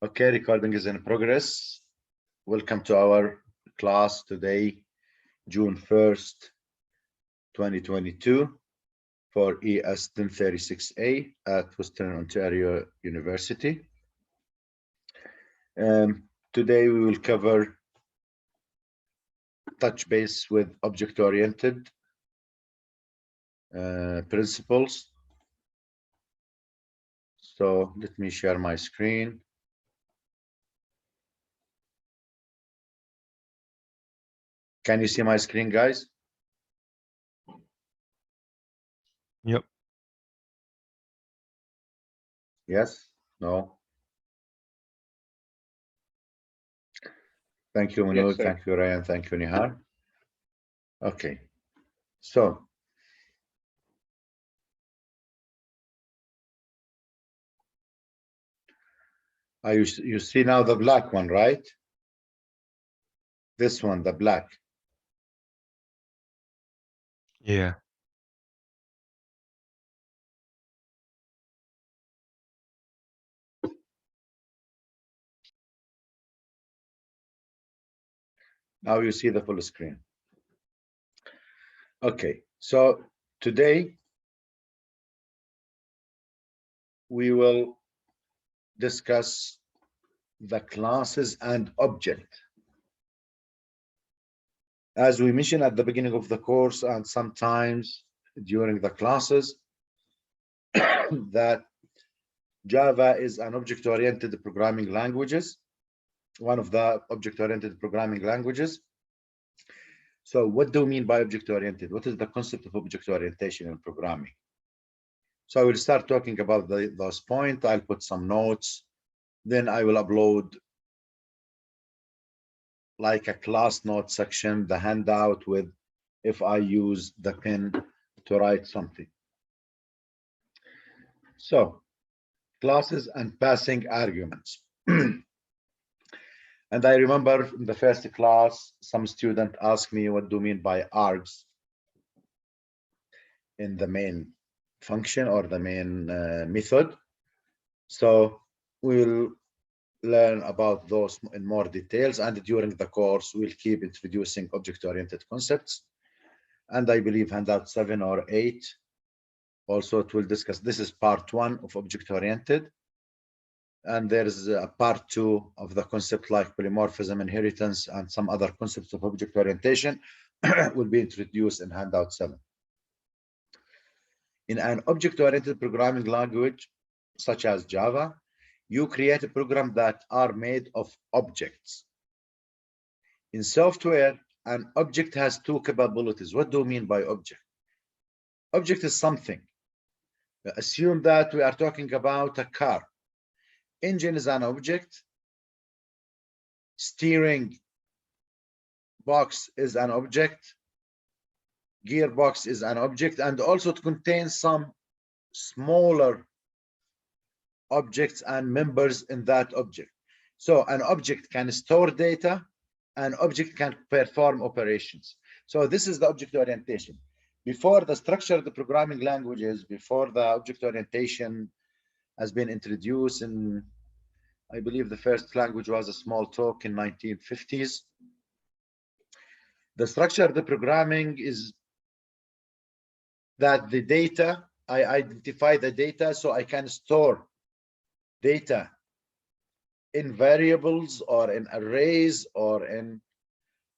Okay, recording is in progress. Welcome to our class today, June 1st, 2022 for ES 1036A at Western Ontario University. Today we will cover touch base with object-oriented principles. So let me share my screen. Can you see my screen, guys? Yep. Yes? No? Thank you, Manu. Yes, sir. Thank you, Ryan. Thank you, Nihar. Okay. So, you see now the black one, right? This one, the black. Yeah. Now you see the full screen. Okay, so today we will discuss the classes and object. As we mentioned at the beginning of the course and sometimes during the classes, that Java is an object-oriented programming languages, one of the object-oriented programming languages. So what do we mean by object-oriented? What is the concept of object orientation in programming? So I will start talking about those points. I'll put some notes. Then I will upload like a class note section, the handout with if I use the pen to write something. So classes and passing arguments. And I remember in the first class, some student asked me, what do you mean by args in the main function or the main method? So we'll learn about those in more details, and during the course we'll keep introducing object-oriented concepts. And I believe handout 7 or 8 also it will discuss. This is part 1 of object-oriented, and there's a part 2 of the concept like polymorphism, inheritance, and some other concepts of object orientation will be introduced in handout 7. In an object-oriented programming language such as Java, you create a program that are made of objects. In software, an object has two capabilities. What do you mean by object? Object is something. Assume that we are talking about a car. Engine is an object. Steering box is an object. Gearbox is an object, and also it contains some smaller objects and members in that object. So an object can store data, an object can perform operations. So this is the object orientation. Before the structured programming languages, before the object orientation has been introduced in, I believe the first language was a Smalltalk in 1950s. The structure of the programming is that the data, I identify the data so I can store data in variables or in arrays or in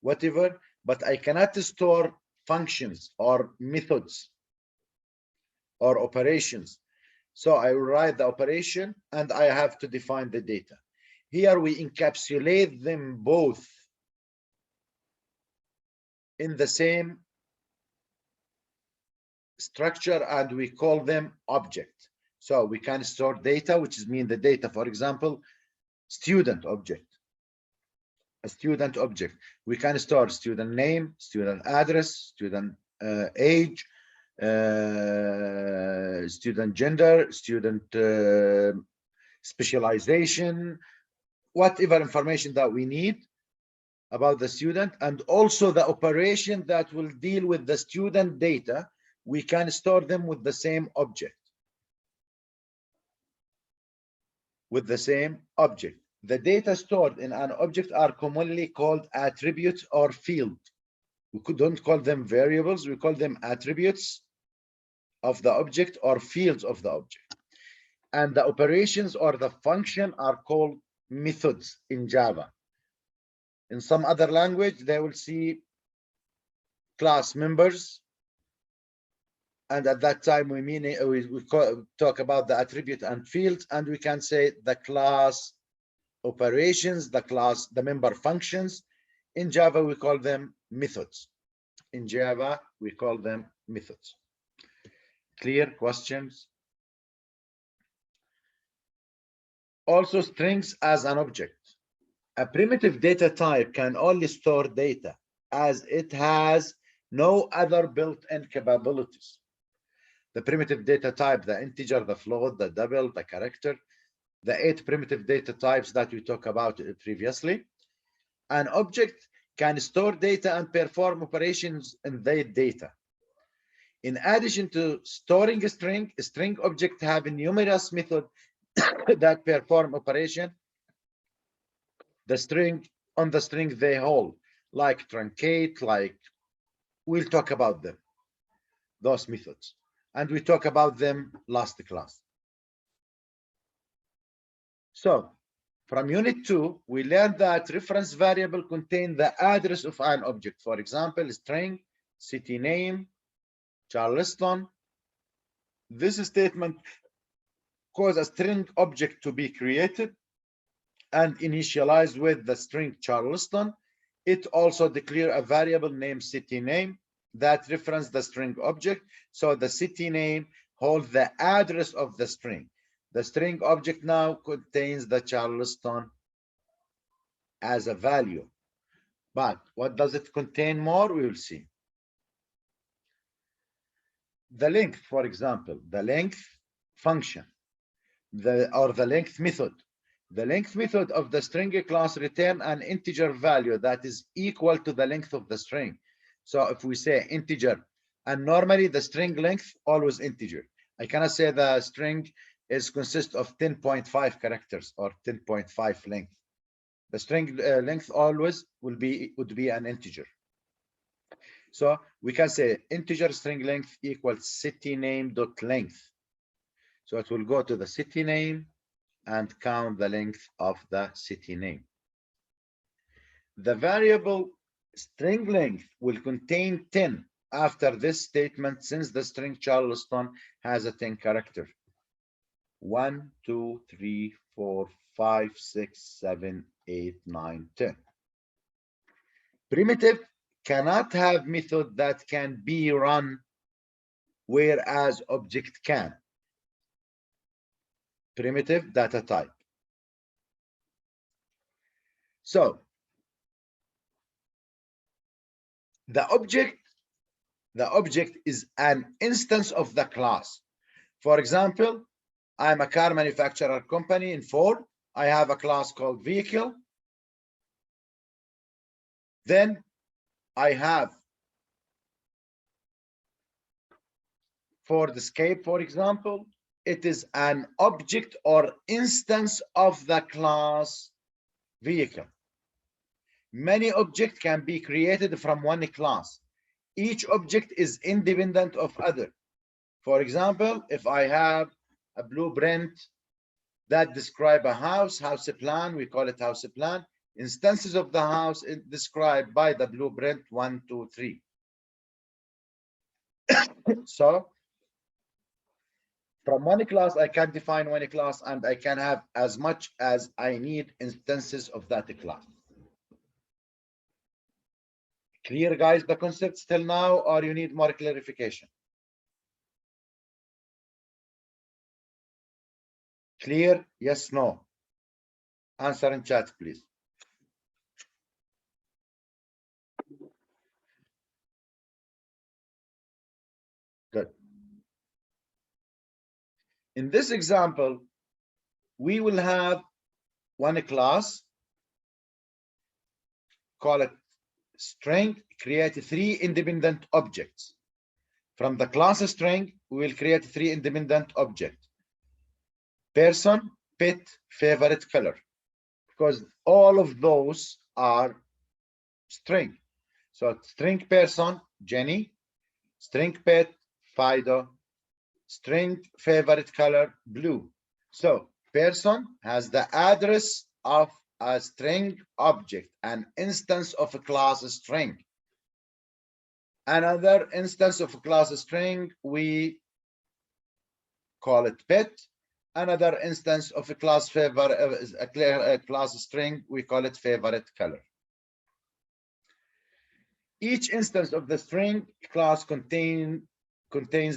whatever, but I cannot store functions or methods or operations. So I will write the operation and I have to define the data. Here we encapsulate them both in the same structure and we call them object. So we can store data, which is mean the data, for example, student object, a student object. We can store student name, student address, student age, student gender, student specialization, whatever information that we need about the student, and also the operation that will deal with the student data. We can store them with the same object. With the same object. The data stored in an object are commonly called attributes or field. We don't call them variables, we call them attributes of the object or fields of the object. And the operations or the function are called methods in Java. In some other language, they will see class members. And at that time, we mean talk about the attribute and fields, and we can say the class operations, the member functions. In Java, we call them methods. In Java, we call them methods. Clear? Questions? Also, strings as an object. A primitive data type can only store data as it has no other built-in capabilities. The primitive data type, the integer, the float, the double, the character, the 8 primitive data types that we talked about previously. An object can store data and perform operations in that data. In addition to storing a string objects have numerous methods that perform operation on the string they hold, like truncate, like we'll talk about them, those methods. And we talk about them last class. So from unit 2, we learned that reference variable contain the address of an object. For example, string, city name, Charleston. This statement causes a string object to be created and initialized with the string Charleston. It also declares a variable named city name that references the string object. So the city name holds the address of the string. The string object now contains the Charleston as a value. But what does it contain more? We will see. The length, for example, the length function, or the length method. The length method of the string class return an integer value that is equal to the length of the string. So if we say integer, and normally the string length always integer. I cannot say the string consists of 10.5 characters or 10.5 length. The string length always would be an integer. So we can say integer string length equals city name dot length. So it will go to the city name and count the length of the city name. The variable string length will contain 10 after this statement, since the string Charleston has a 10 character. 1, 2, 3, 4, 5, 6, 7, 8, 9, 10. Primitive cannot have method that can be run, whereas object can. Primitive data type. So the object is an instance of the class. For example, I'm a car manufacturer company in Ford. I have a class called vehicle. Then I have Ford Escape, for example. It is an object or instance of the class vehicle. Many objects can be created from one class. Each object is independent of other. For example, if I have a blueprint that describe a house plan, we call it house plan. Instances of the house described by the blueprint 1, 2, 3. So from one class, I can define one class, and I can have as much as I need instances of that class. Clear, guys, the concept till now, or you need more clarification? Clear? Yes, no? Answer in chat, please. Good. In this example, we will have one class, call it string, create 3 independent objects. From the class string, we will create 3 independent objects. Person, pet, favorite color. because all of those are string. So string person, Jenny, string pet, Fido, string favorite color, blue. So person has the address of a string object, an instance of a class string. Another instance of a class string, we call it pet. Another instance of a class a class string, we call it favorite color. Each instance of the string class contains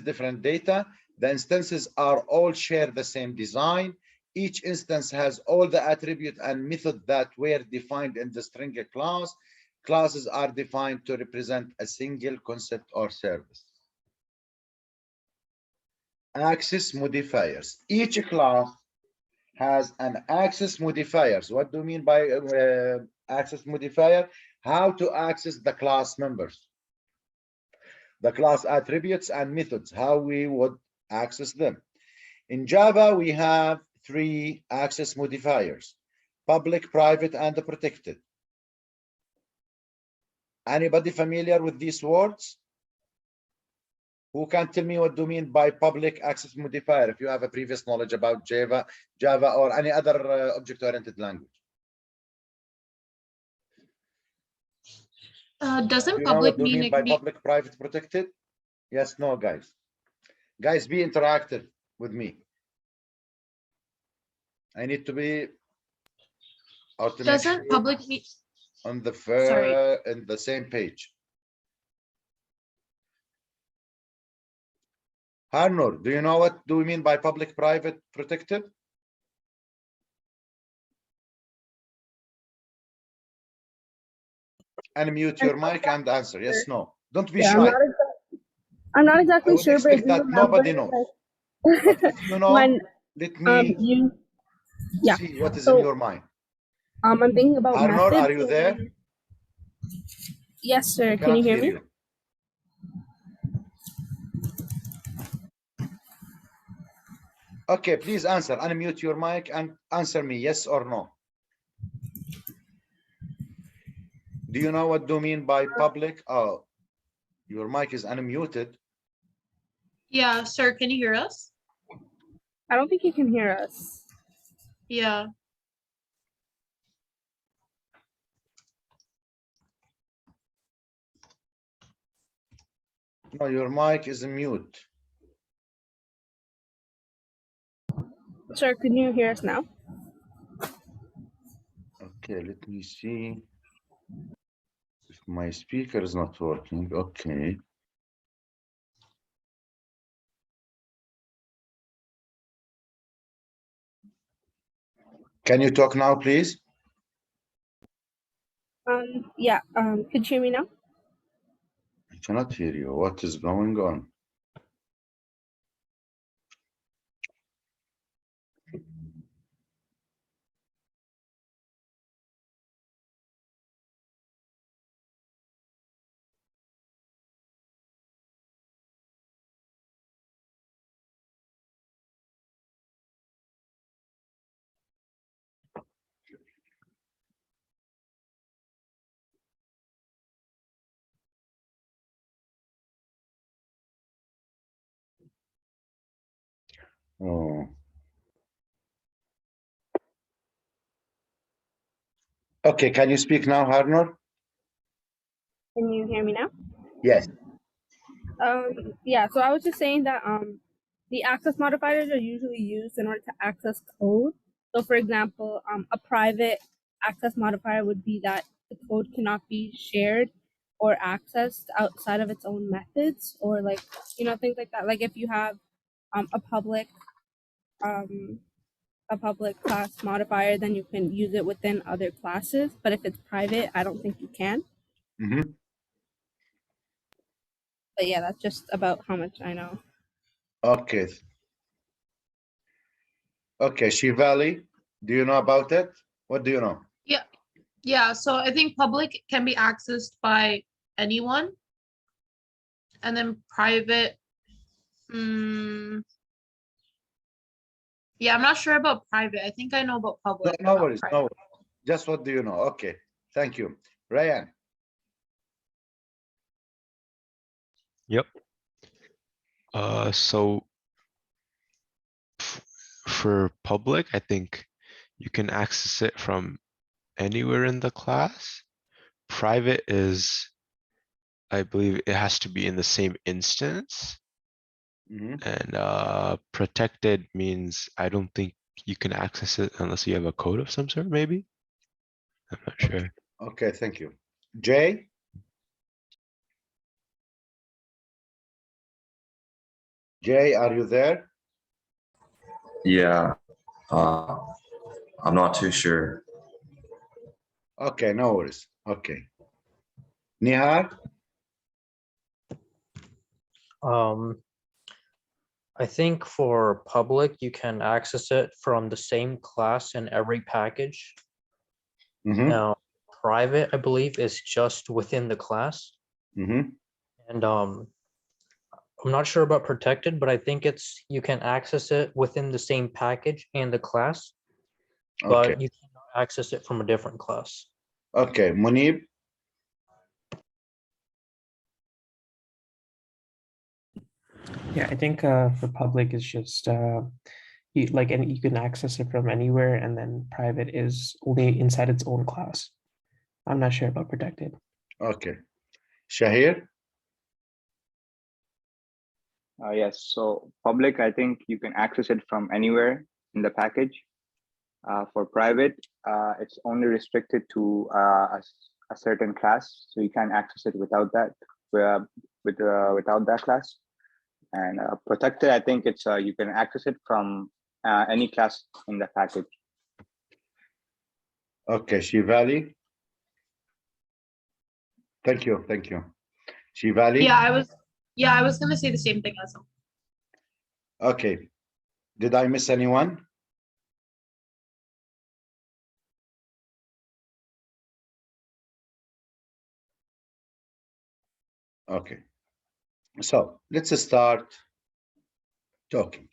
different data. The instances are all share the same design. Each instance has all the attribute and method that were defined in the string class. Classes are defined to represent a single concept or service. Access modifiers. Each class has an access modifiers. What do you mean by access modifier? How to access the class members, the class attributes and methods, how we would access them. In Java, we have 3 access modifiers: public, private, and protected. Anybody familiar with these words? Who can tell me what do you mean by public access modifier if you have a previous knowledge about Java or any other object-oriented language? Doesn't Do you know public what do you mean mean it by can be? public, private, protected? Yes, no, guys. Guys, be interactive with me. I need to be Doesn't public mean? on the Sorry. in the same page. Harnur, do you know what do we mean by public, private, protected? Unmute your mic and answer. Yes, no. Don't be Yeah, shy. I'm not I exactly would sure, but I expect do that remember nobody knows. But if you know, when let me yeah. see what is So, in your mind. I'm thinking about Harnur, methods. are you there? Yes, sir. I Can you cannot hear me? you. Okay, please answer. Unmute your mic and answer me yes or no. Do you know what do you mean by public? Oh, your mic is unmuted. Yeah, sir, can you hear us? I don't think you can hear us. Yeah. No, your mic is mute. Sir, can you hear us now? Okay, let me see if my speaker is not working. Okay. Can you talk now, please? Yeah. Could you hear me now? I cannot hear you. What is going on? Oh. Okay, can you speak now, Harnur? Can you hear me now? Yes. Yeah. So I was just saying that the access modifiers are usually used in order to access code. So, for example, a private access modifier would be that the code cannot be shared or accessed outside of its own methods, or like things like that. Like if you have a public class modifier, then you can use it within other classes. But if it's private, I don't think you can. Mm-hmm. But yeah, that's just about how much I know. Okay. Okay, Shivali, do you know about it? What do you know? Yeah. Yeah, so I think public can be accessed by anyone. And then private. Yeah, I'm not sure about private. I think I know about public. No but not worries, private. no worries. Just what do you know? Okay, thank you. Ryan, Yep. So for public, I think you can access it from anywhere in the class. Private is, I believe it has to be in the same instance. Mhm. And protected means I don't think you can access it unless you have a code of some sort, maybe? I'm not sure. Okay, thank you. Jay, Jay, are you there? Yeah, uh, I'm not too sure. Okay, no worries. Okay. Nihar, I think for public, you can access it from the same class in every package. Mhm, Now, private, I believe, is just within the class. mhm. And I'm not sure about protected, but I think it's you can access it within the same package and the class, Okay, but you cannot access it from a different class. okay. Munib, Yeah, I think for public is just you can access it from anywhere, and then private is only inside its own class. I'm not sure about protected. okay. Shahir, Yes, so public, I think you can access it from anywhere in the package. For private, it's only restricted to a certain class, so you can't access it without that, without that class. And protected, I think it's you can access it from any class in the package. okay. Shivali, thank you, thank you. Shivali, Yeah, I was gonna say the same thing as him. okay. Did I miss anyone? Okay. So let's start talking.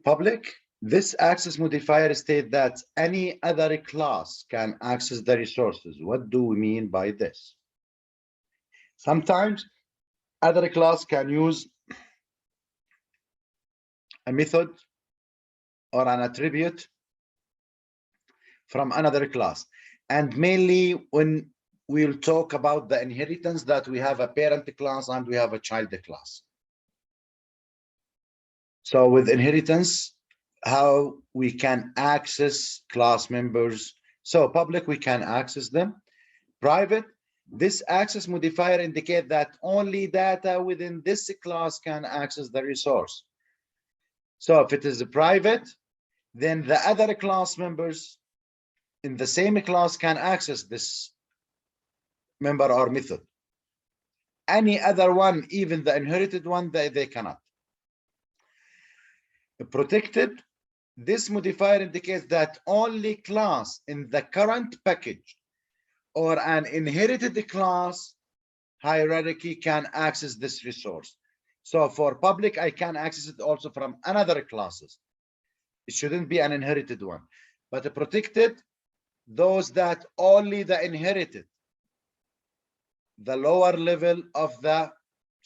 Public, this access modifier states that any other class can access the resources. What do we mean by this? Sometimes other class can use a method or an attribute from another class. And mainly when we'll talk about the inheritance, that we have a parent class and we have a child class. So with inheritance, how we can access class members. So public, we can access them. Private, this access modifier indicates that only data within this class can access the resource. So if it is a private, then the other class members in the same class can access this member or method. Any other one, even the inherited one, they cannot. Protected, this modifier indicates that only class in the current package or an inherited class hierarchy can access this resource. So for public, I can access it also from another classes. It shouldn't be an inherited one. But protected, those that only the inherited, the lower level of the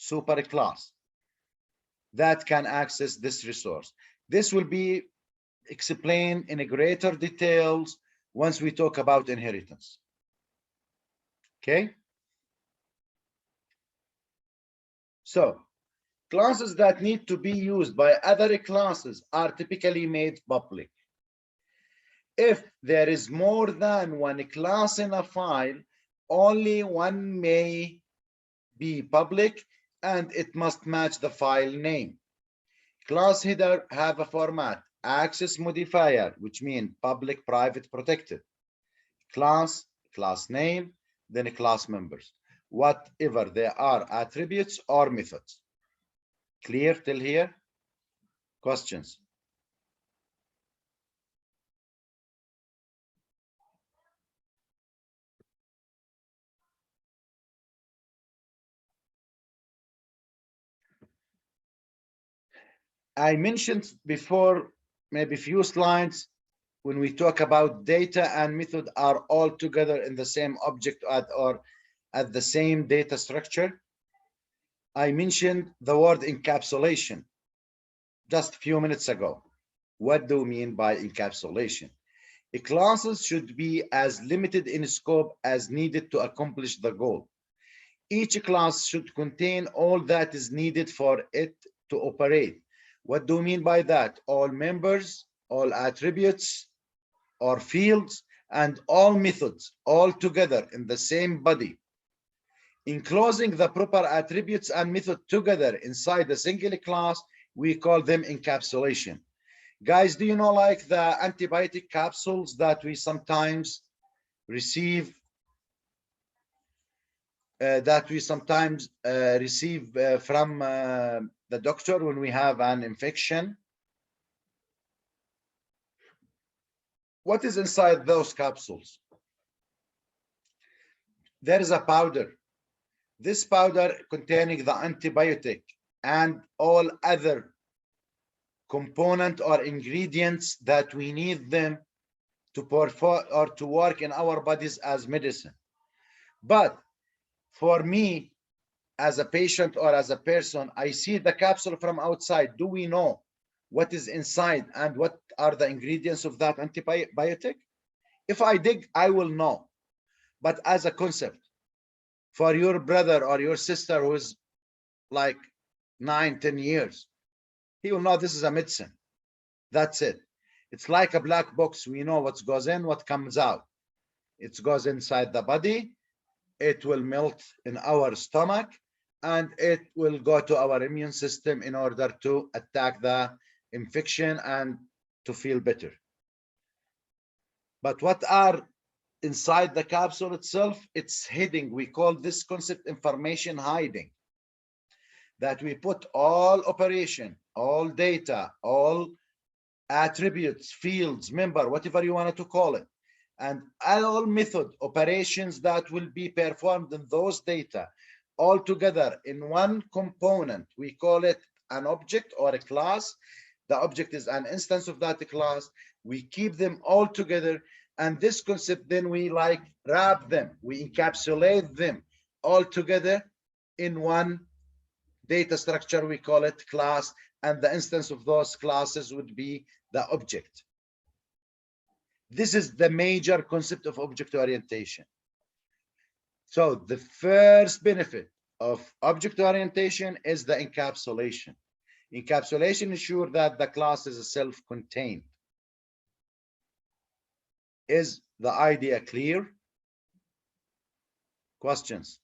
superclass, that can access this resource. This will be explained in greater details once we talk about inheritance. Okay? So, classes that need to be used by other classes are typically made public. If there is more than one class in a file, only one may be public and it must match the file name. Class header have a format, access modifier, which means public, private, protected. Class, class name, then class members, whatever they are, attributes or methods. Clear till here? Questions? I mentioned before, maybe a few slides, when we talk about data and method are all together in the same object or at the same data structure, I mentioned the word encapsulation just a few minutes ago. What do we mean by encapsulation? Classes should be as limited in scope as needed to accomplish the goal. Each class should contain all that is needed for it to operate. What do we mean by that? All members, all attributes or fields, and all methods all together in the same body. Enclosing the proper attributes and method together inside a single class, we call them encapsulation. Guys, do you know like the antibiotic capsules that we sometimes receive from the doctor when we have an infection? What is inside those capsules? There is a powder. This powder containing the antibiotic and all other component or ingredients that we need them to perform or to work in our bodies as medicine. But for me, as a patient or as a person, I see the capsule from outside. Do we know what is inside and what are the ingredients of that antibiotic? If I dig, I will know. But as a concept, for your brother or your sister who is like 9-10 years, he will know this is a medicine. That's it. It's like a black box. We know what goes in, what comes out. It goes inside the body. It will melt in our stomach, and it will go to our immune system in order to attack the infection and to feel better. But what are inside the capsule itself? It's hidden. We call this concept information hiding. That we put all operation, all data, all attributes, fields, member, whatever you wanted to call it, and all method operations that will be performed in those data all together in one component. We call it an object or a class. The object is an instance of that class. We keep them all together, and this concept then we like wrap them, we encapsulate them all together in one data structure. We call it class, and the instance of those classes would be the object. This is the major concept of object orientation. So the first benefit of object orientation is the encapsulation. Encapsulation ensures that the class is self-contained. Is the idea clear? Questions?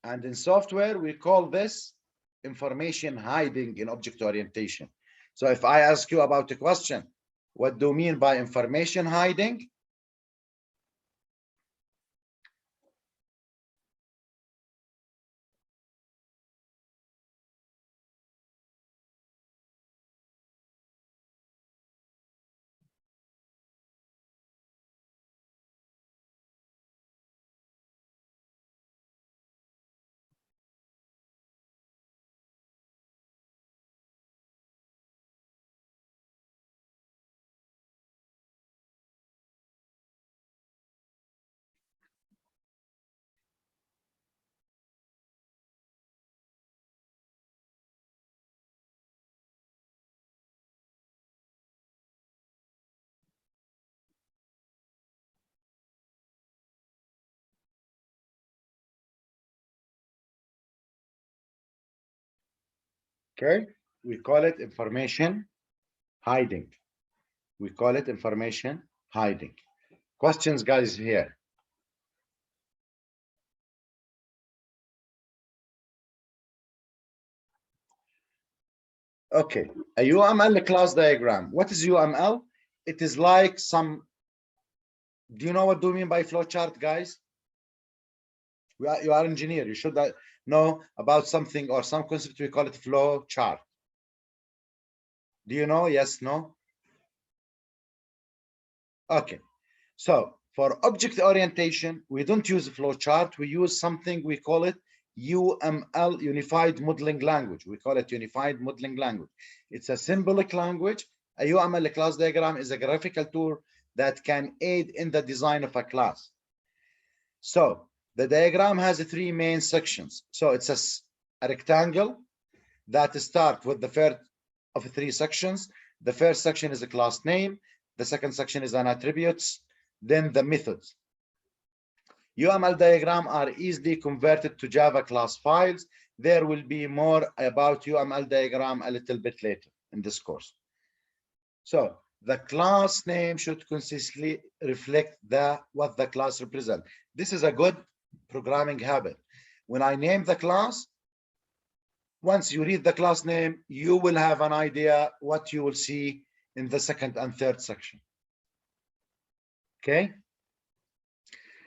And in software, we call this information hiding in object orientation. So if I ask you about a question, what do you mean by information hiding? Okay, we call it information hiding. We call it information hiding. Questions, guys, here? Okay, a UML class diagram. What is UML? It is like some, do you know what do you mean by flowchart, guys? You are engineer, you should know about something or some concept, we call it flow chart. Do you know? Yes, no? Okay, so for object orientation, we don't use a flow chart, we use something, we call it UML, Unified Modeling Language. We call it Unified Modeling Language. It's a symbolic language, A UML class diagram is a graphical tool that can aid in the design of a class. So the diagram has three main sections. So it's a rectangle that starts with the first of three sections. The first section is a class name. The second section is an attributes, then the methods. UML diagram are easily converted to Java class files. There will be more about UML diagram a little bit later in this course. So the class name should consistently reflect what the class represents. This is a good programming habit. When I name the class, once you read the class name, you will have an idea what you will see in the second and third section. Okay.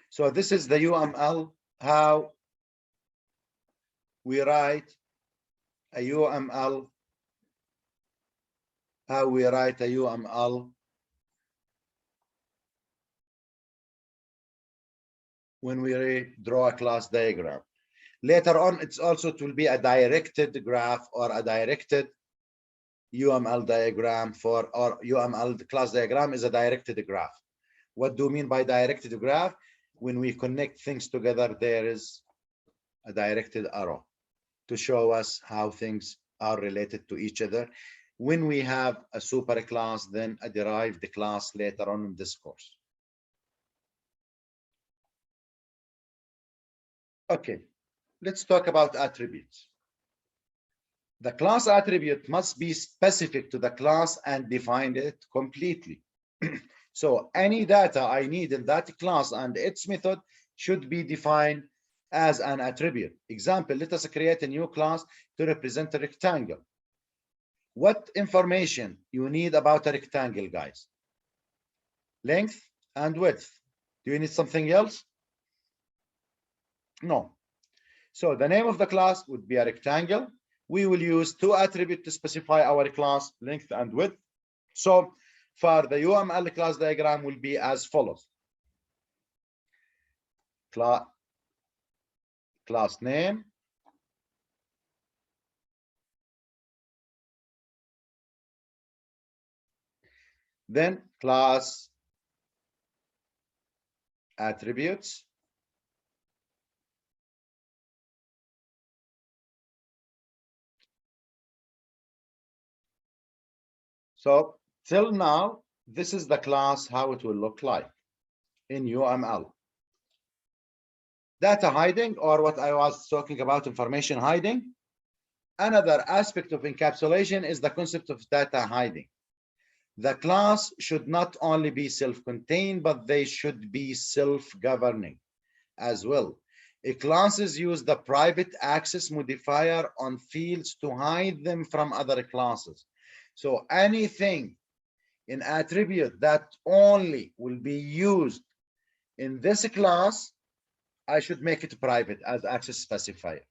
So this is the UML, how we write a UML, when we draw a class diagram. Later on, it will be a directed graph or a directed UML diagram or UML, the class diagram is a directed graph. What do you mean by directed graph? When we connect things together, there is a directed arrow to show us how things are related to each other. When we have a super class, then a derived class later on in this course. Okay, let's talk about attributes. The class attribute must be specific to the class and define it completely. So any data I need in that class and its method should be defined as an attribute. Example, let us create a new class to represent a rectangle. What information you need about a rectangle, guys? Length and width. Do you need something else? No. So the name of the class would be a rectangle. We will use two attributes to specify our class, length and width. So for the UML class diagram will be as follows. Class name, then class attributes, so till now, this is the class, how it will look like in UML. Data hiding, or what I was talking about, information hiding. Another aspect of encapsulation is the concept of data hiding. The class should not only be self-contained, but they should be self-governing as well. Classes use the private access modifier on fields to hide them from other classes. So anything in attribute that only will be used in this class, I should make it private as access specifier.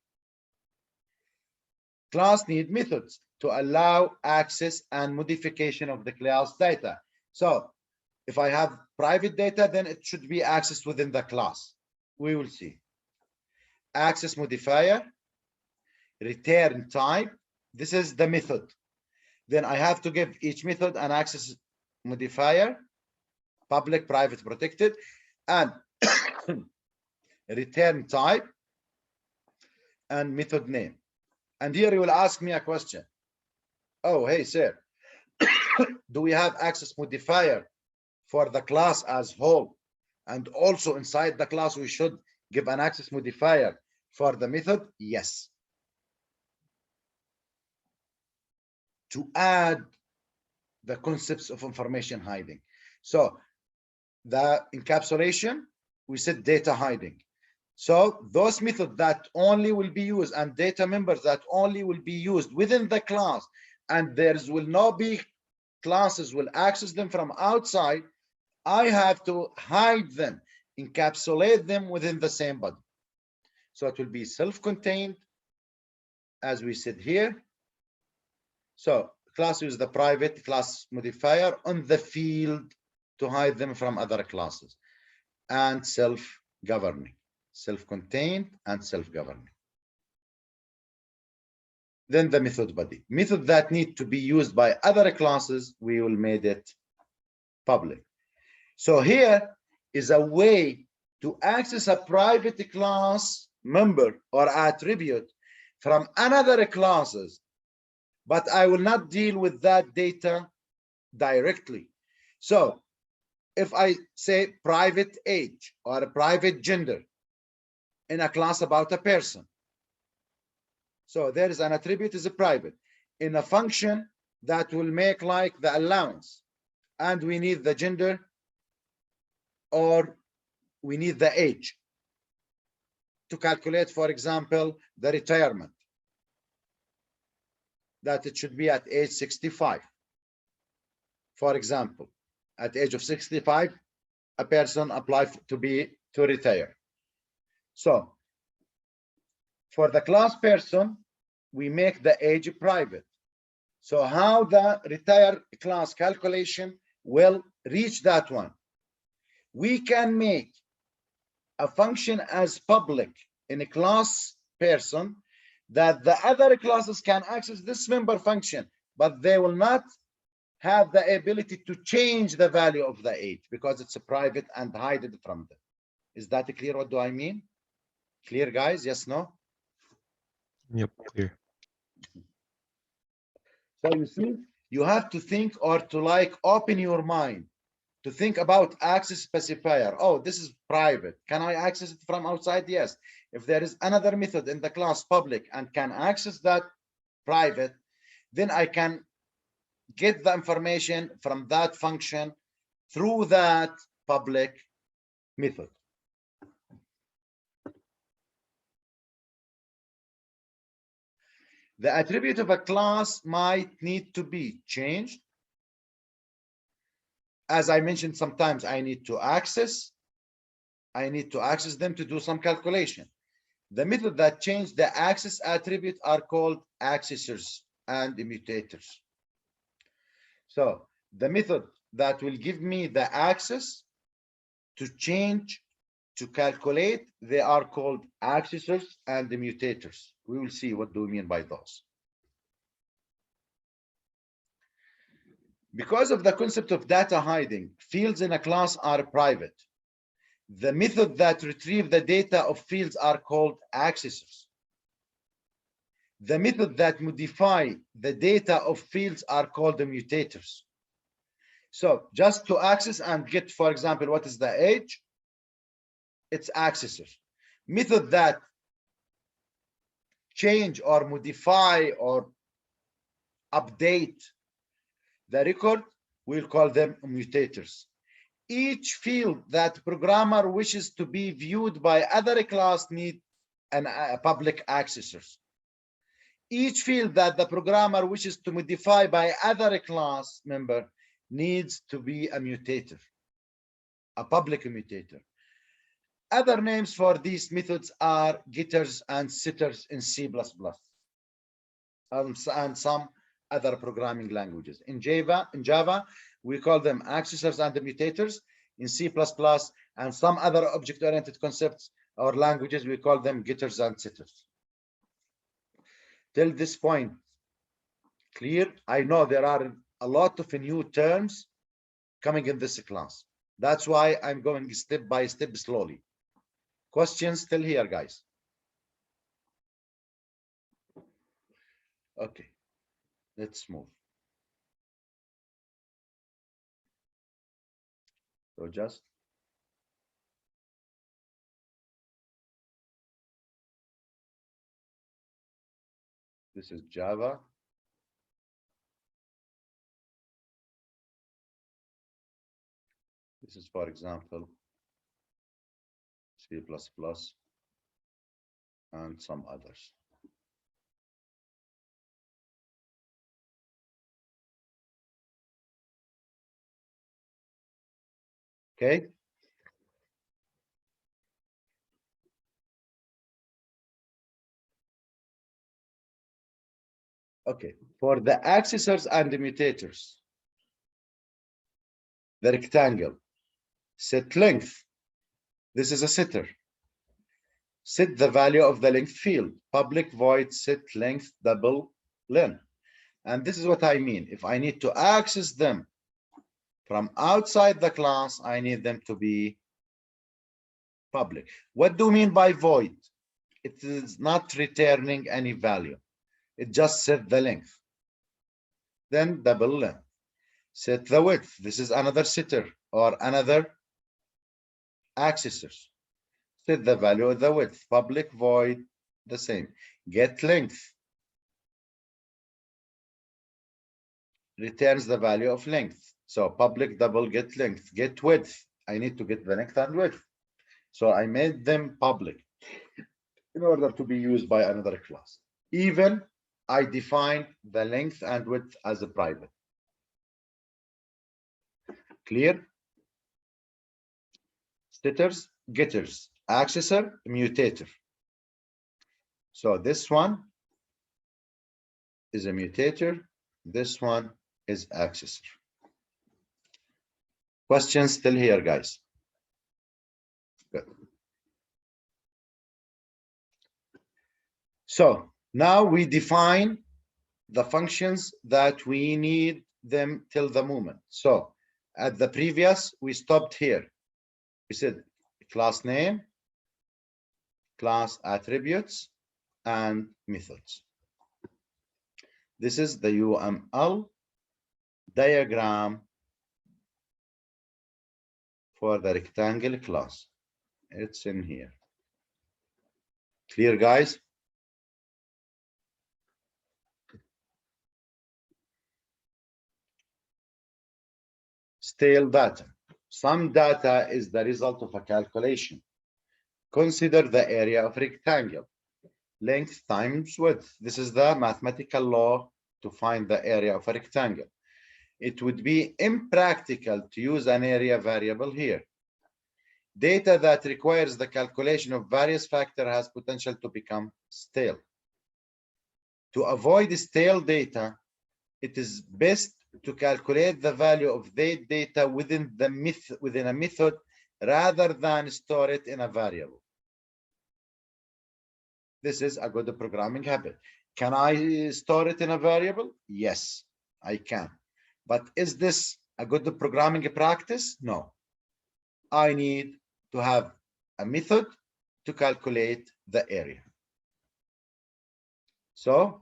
Class need methods to allow access and modification of the class data. So if I have private data, then it should be accessed within the class. We will see. Access modifier, return type. This is the method. Then I have to give each method an access modifier, public, private, protected, and return type and method name. And here you will ask me a question. Oh, hey, sir, do we have access modifier for the class as whole? And also inside the class, we should give an access modifier for the method? Yes. To add the concepts of information hiding. So the encapsulation, we said data hiding. So those methods that only will be used and data members that only will be used within the class, and there will not be classes will access them from outside, I have to hide them, encapsulate them within the same body. So it will be self-contained, as we said here. So class uses the private class modifier on the field to hide them from other classes, and self-governing, self-contained and self-governing. then the method body. Method that need to be used by other classes, we will make it public. So here is a way to access a private class member or attribute from another classes, but I will not deal with that data directly. So if I say private age or a private gender in a class about a person, so there is an attribute is a private in a function that will make like the allowance, and we need the gender or we need the age to calculate, for example, the retirement, that it should be at age 65. For example, at age of 65, a person apply to retire. So for the class person, we make the age private. So how the retire class calculation will reach that one? We can make a function as public in a class person that the other classes can access this member function, but they will not have the ability to change the value of the age because it's a private and hide it from them. Is that clear? What do I mean? Clear, guys? Yes, no? Yep, clear. So you see, you have to think or to like open your mind to think about access specifier. Oh, this is private. Can I access it from outside? Yes. If there is another method in the class public and can access that private, then I can get the information from that function through that public method. The attribute of a class might need to be changed. As I mentioned, sometimes I need to access them to do some calculation. The method that change the access attribute are called accessors and immutators. So the method that will give me the access to change, to calculate, they are called accessors and immutators. We will see what do we mean by those. Because of the concept of data hiding, fields in a class are private. The method that retrieve the data of fields are called accessors. The method that modify the data of fields are called immutators. So just to access and get, for example, what is the age? It's accessor. Method that change or modify or update the record, we'll call them immutators. Each field that programmer wishes to be viewed by other class need a public accessors. Each field that the programmer wishes to modify by other class member needs to be a mutator, a public immutator. Other names for these methods are getters and setters in C++, and some other programming languages. In Java, we call them accessors and immutators. In C++ and some other object-oriented concepts or languages, we call them getters and setters. Till this point, clear? I know there are a lot of new terms coming in this class. That's why I'm going step by step slowly. Questions still here, guys? Okay, let's move. So just this is Java. This is, for example, C++ and some others. Okay. Okay, for the accessors and immutators, the rectangle, set length. This is a setter. Set the value of the length field. Public void set length double len. And this is what I mean. If I need to access them from outside the class, I need them to be public. What do you mean by void? It is not returning any value. It just set the length. Then double length. Set the width. This is another setter or another accessor. Set the value of the width. Public void, the same. Get length. Returns the value of length. So public double get length. Get width. I need to get the length and width. So I made them public in order to be used by another class. Even I defined the length and width as a private. Clear? Setters, getters, accessor, mutator. So this one is a mutator. This one is accessor. Questions still here, guys? Good. So now we define the functions that we need them till the moment. So at the previous, we stopped here. We said class name, class attributes, and methods. This is the UML diagram for the rectangle class. It's in here. Clear, guys? Stale data. Some data is the result of a calculation. Consider the area of rectangle. Length times width. This is the mathematical law to find the area of a rectangle. It would be impractical to use an area variable here. Data that requires the calculation of various factors has potential to become stale. To avoid stale data, it is best to calculate the value of the data within a method rather than store it in a variable. This is a good programming habit. Can I store it in a variable? Yes, I can. But is this a good programming practice? No. I need to have a method to calculate the area. So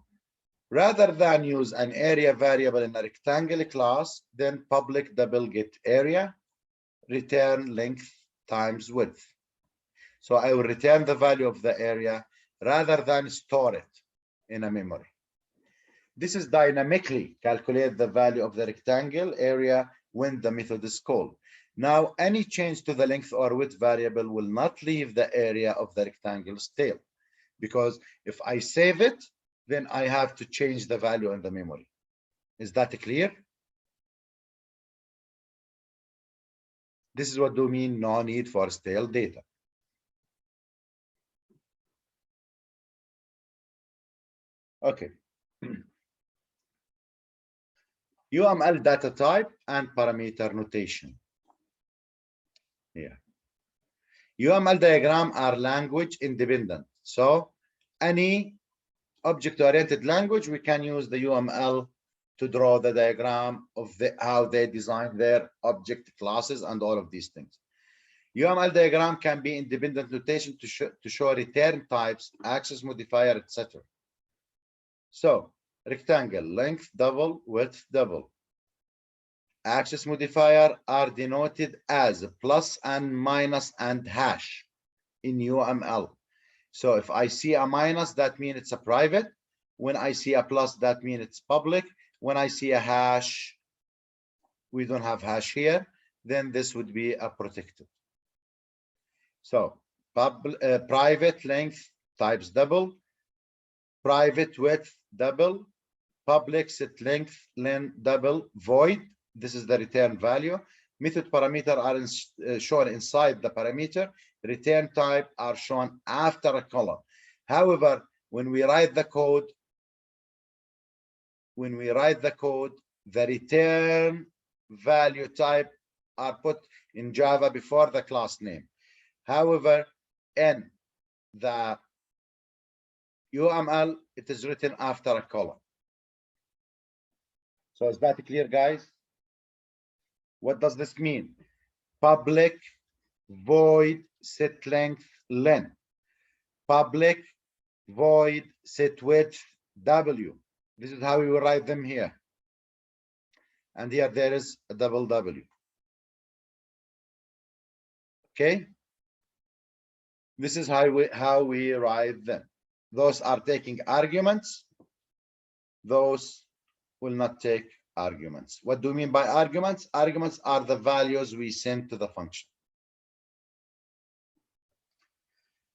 rather than use an area variable in a rectangle class, then public double get area, return length times width. So I will return the value of the area rather than store it in a memory. This is dynamically calculate the value of the rectangle area when the method is called. Now, any change to the length or width variable will not leave the area of the rectangle stale, because if I save it, then I have to change the value in the memory. Is that clear? This is what do mean no need for stale data. Okay. UML data type and parameter notation. Here. UML diagram are language independent. So any object-oriented language, we can use the UML to draw the diagram of how they design their object classes and all of these things. UML diagram can be independent notation to show return types, access modifier, etc. So rectangle, length double, width double. Access modifier are denoted as plus and minus and hash in UML. So if I see a minus, that means it's a private. When I see a plus, that means it's public. When I see a hash, we don't have hash here, then this would be a protected. So private length types double, private width double, public set length len double, void. This is the return value. Method parameter are shown inside the parameter. Return type are shown after a column. However, when we write the code, the return value type are put in Java before the class name. However, in the UML, it is written after a column. So is that clear, guys? What does this mean? Public void set length len. Public void set width w. This is how we will write them here. And here there is a double w. Okay. This is how we write them. Those are taking arguments. Those will not take arguments. What do we mean by arguments? Arguments are the values we send to the function.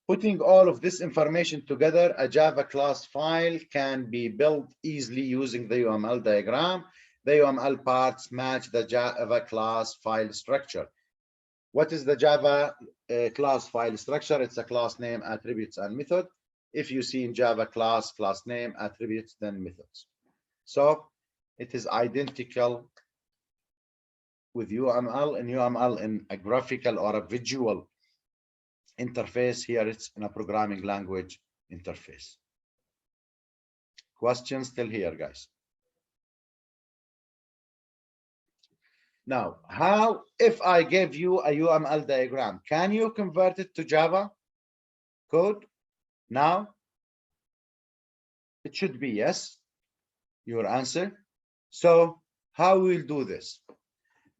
Putting all of this information together, a Java class file can be built easily using the UML diagram. The UML parts match the Java class file structure. What is the Java class file structure? It's a class name, attributes, and method. If you see in Java class name, attributes, then methods. So it is identical with UML. In UML, in a graphical or a visual interface, here it's in a programming language interface. Questions still here, guys? Now, how, if I give you a UML diagram, can you convert it to Java code? Now, it should be yes, your answer. So how we'll do this?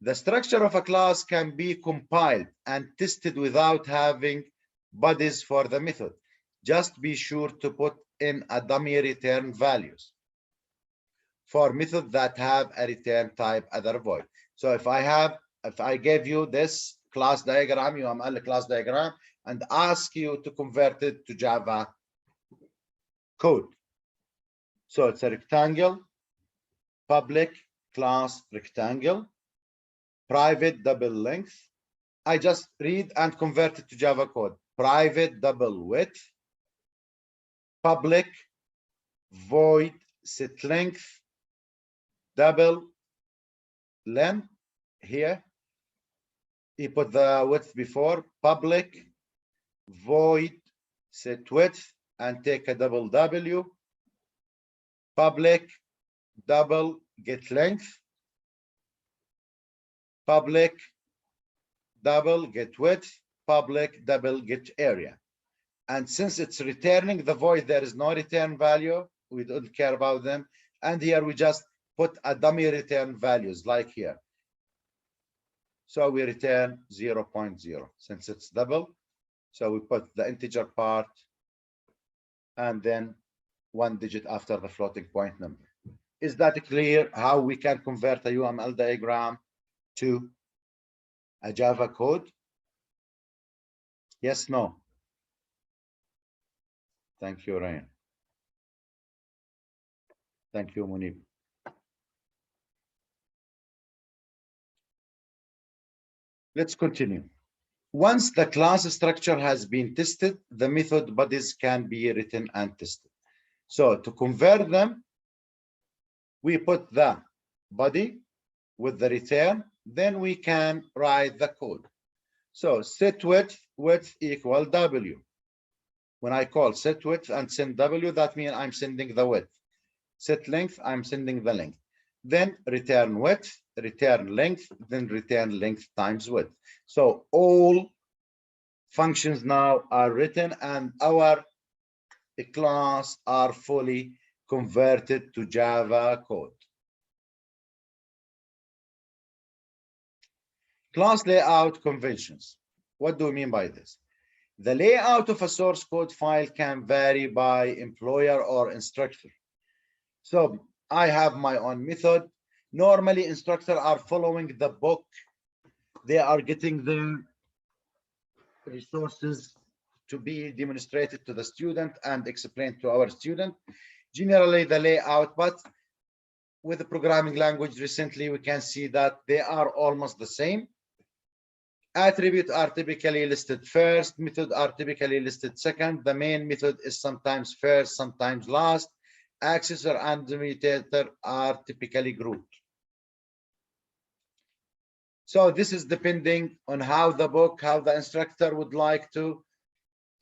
The structure of a class can be compiled and tested without having bodies for the method. Just be sure to put in a dummy return values for methods that have a return type other void. So if I gave you this class diagram, UML class diagram, and ask you to convert it to Java code. So it's a rectangle, public class rectangle, private double length. I just read and convert it to Java code. Private double width, public void set length, double len. Here you put the width before, public void set width, and take a double W, public double get length, public double get width, public double get area. And since it's returning the void, there is no return value. We don't care about them. And here we just put a dummy return values like here. So we return 0.0 since it's double. So we put the integer part and then 1 digit after the floating point number. Is that clear how we can convert a UML diagram to a Java code? Yes, no? Thank you, Ryan. Thank you, Munib. Let's continue. Once the class structure has been tested, the method bodies can be written and tested. So to convert them, we put the body with the return, then we can write the code. So set width equal W. When I call set width and send W, that means I'm sending the width. Set length, I'm sending the length. Then return width, return length, then return length times width. So all functions now are written and our class are fully converted to Java code. Class layout conventions. What do we mean by this? The layout of a source code file can vary by employer or instructor. So I have my own method. Normally, instructors are following the book. They are getting their resources to be demonstrated to the student and explained to our student. Generally, the layout, but with the programming language recently, we can see that they are almost the same. Attributes are typically listed first, methods are typically listed second. The main method is sometimes first, sometimes last. Accessor and mutator are typically grouped. So this is depending on how the book, how the instructor would like to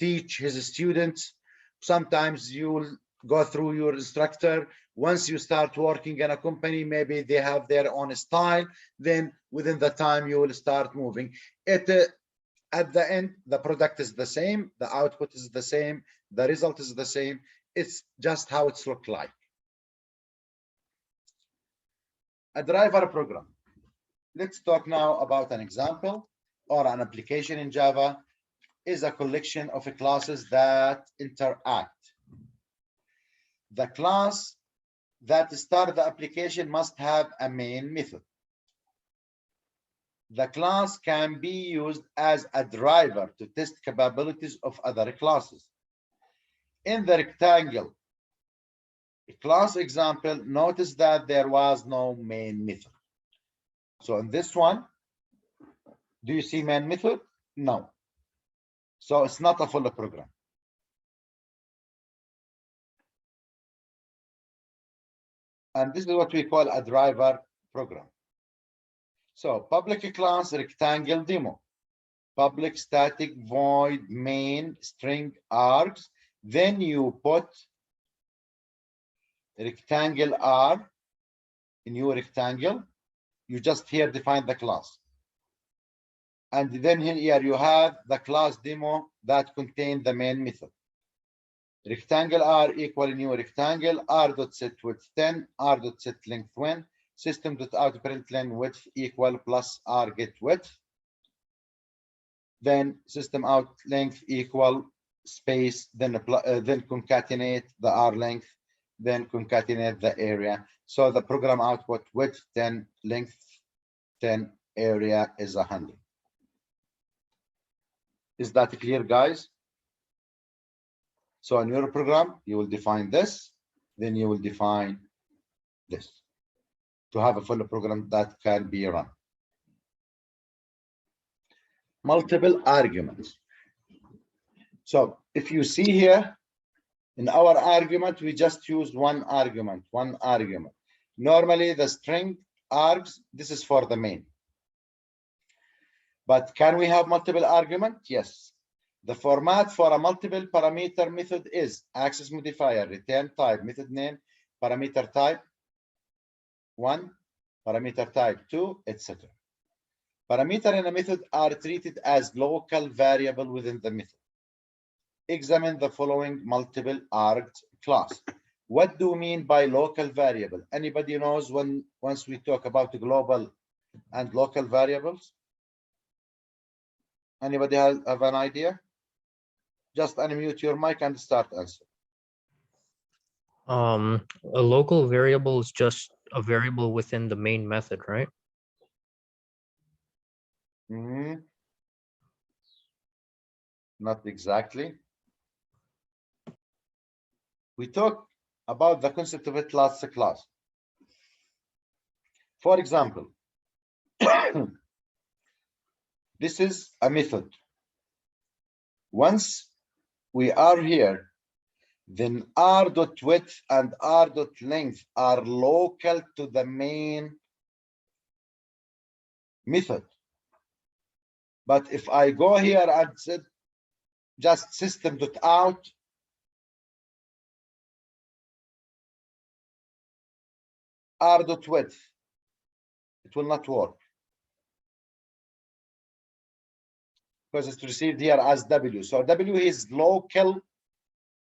teach his students. Sometimes you will go through your instructor Once you start working in a company, maybe they have their own style. Then within the time you will start moving. At the end, the product is the same, the output is the same, the result is the same. It's just how it's look like. A driver program. Let's talk now about an example or an application in Java is a collection of classes that interact. The class that start the application must have a main method. The class can be used as a driver to test capabilities of other classes. In the rectangle class example, notice that there was no main method. So in this one, do you see main method? No. So it's not a full program. And this is what we call a driver program. So public class rectangle demo, public static void main string args. Then you put rectangle R in your rectangle. You just here define the class. And then here you have the class demo that contain the main method. Rectangle R equal new rectangle, r.set width 10, r.set length 1, system.out.println width equal plus r get width. Then system out length equal space, then concatenate the r length, then concatenate the area. So the program output width 10, length 10, area is 100. Is that clear, guys? So in your program, you will define this, then you will define this to have a full program that can be run. Multiple arguments. So if you see here, in our argument, we just used one argument. Normally the string args, this is for the main. But can we have multiple arguments? Yes. The format for a multiple parameter method is access modifier, return type, method name, parameter type 1, parameter type 2, etc. Parameter in a method are treated as local variable within the method. Examine the following multiple arged class. What do we mean by local variable? Anybody knows once we talk about global and local variables? Anybody have an idea? Just unmute your mic and start answer. A local variable is just a variable within the main method, right? Not exactly. We talk about the concept of it last class. For example, this is a method. Once we are here, then r.width and r.length are local to the main method. But if I go here and set just system.out, r.width, it will not work because it's received here as w. So w is local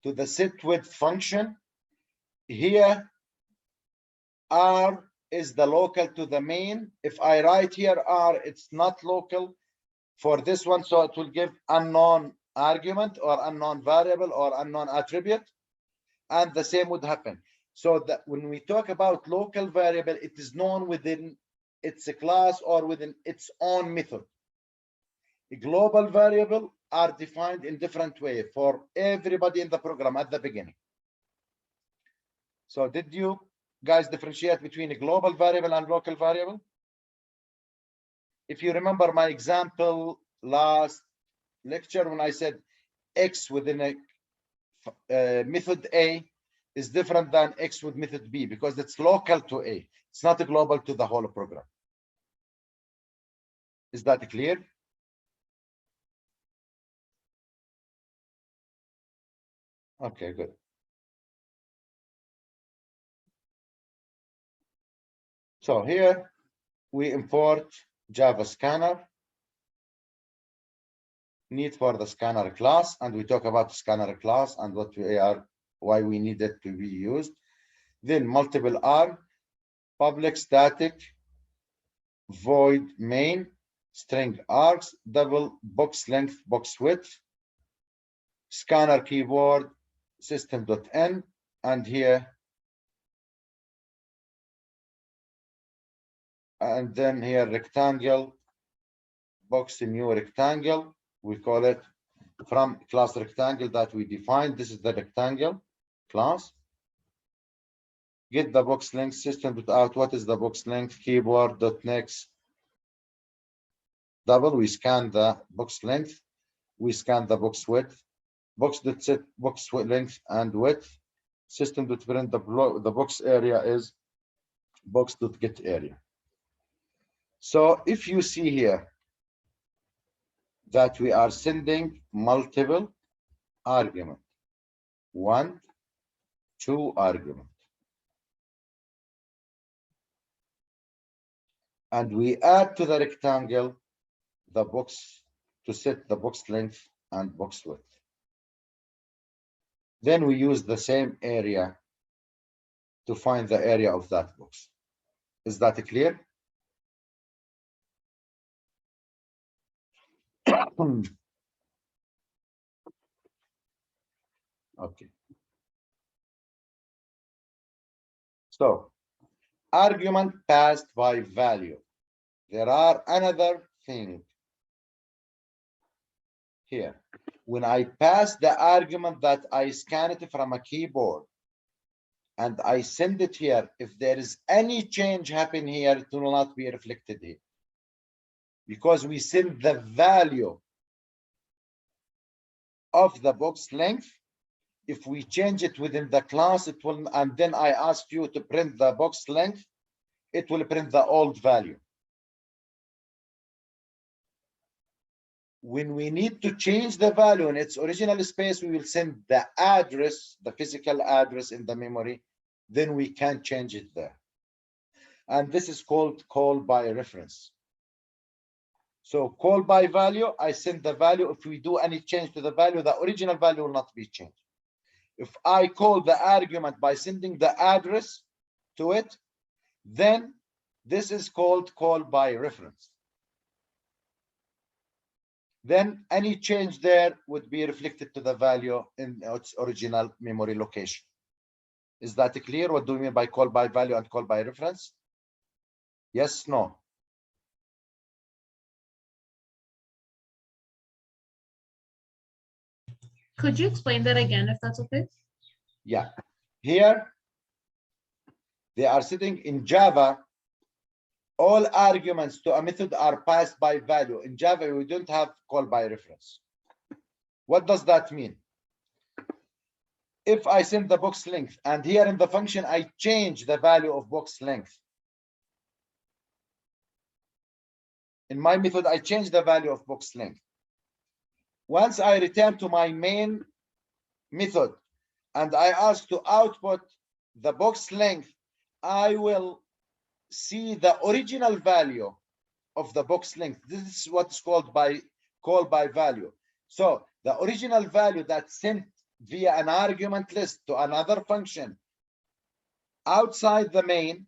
to the set width function. Here r is the local to the main. If I write here r, it's not local for this one, so it will give unknown argument or unknown variable or unknown attribute, and the same would happen. So that when we talk about local variable, it is known within its class or within its own method. A global variable are defined in different way for everybody in the program at the beginning. So did you guys differentiate between a global variable and local variable? If you remember my example last lecture when I said X within a method A is different than X with method B because it's local to A. It's not a global to the whole program. Is that clear? Okay, good. So here we import Java scanner, need for the scanner class, and we talk about scanner class and what we are, why we need it to be used. Then multiple arg, public static, void main, string args, double box length, box width, scanner keyboard, system.n, and here, and then here rectangle, box new rectangle, we call it from class rectangle that we defined. This is the rectangle class. Get the box length, system.out, what is the box length, keyboard.next, double, we scan the box length, we scan the box width, box.set box length and width, system.print the box area is box.get area. So if you see here that we are sending multiple argument, 1, 2 argument, and we add to the rectangle the box to set the box length and box width. Then we use the same area to find the area of that box. Is that clear? Okay. So, argument passed by value. There are another thing here. When I pass the argument that I scan it from a keyboard and I send it here, if there is any change happen here, it will not be reflected here. Because we send the value of the box length. If we change it within the class, it will, and then I ask you to print the box length, it will print the old value. When we need to change the value in its original space, we will send the address, the physical address in the memory, then we can change it there. And this is called call by reference. So call by value, I send the value. If we do any change to the value, the original value will not be changed. If I call the argument by sending the address to it, then this is called call by reference. Then any change there would be reflected to the value in its original memory location. Is that clear? What do we mean by call by value and call by reference? Yes, no? Could you explain that again, if that's okay? Yeah. Here, they are sitting in Java. All arguments to a method are passed by value. In Java, we don't have call by reference. What does that mean? If I send the box length and here in the function, I change the value of box length. In my method, I change the value of box length. Once I return to my main method and I ask to output the box length, I will see the original value of the box length. This is what's called by call by value. So the original value that's sent via an argument list to another function outside the main,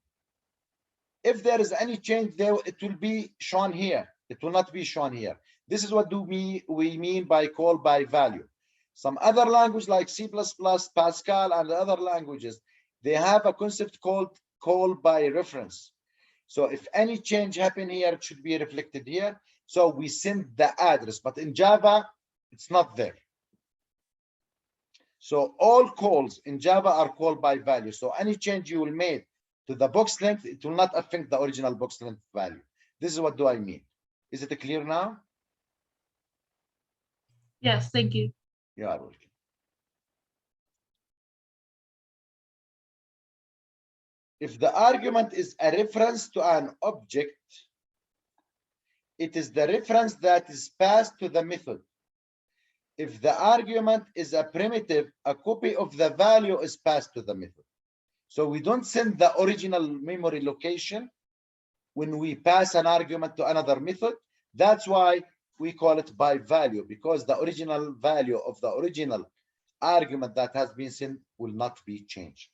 if there is any change there, it will be shown here. It will not be shown here. This is what we mean by call by value. Some other language like C++, Pascal, and other languages, they have a concept called call by reference. So if any change happen here, it should be reflected here. So we send the address, but in Java, it's not there. So all calls in Java are called by value. So any change you will make to the box length, it will not affect the original box length value. This is what do I mean. Is it clear now? Yes, thank you. You are welcome. If the argument is a reference to an object, it is the reference that is passed to the method. If the argument is a primitive, a copy of the value is passed to the method. So we don't send the original memory location, when we pass an argument to another method. That's why we call it by value, because the original value of the original argument that has been sent will not be changed.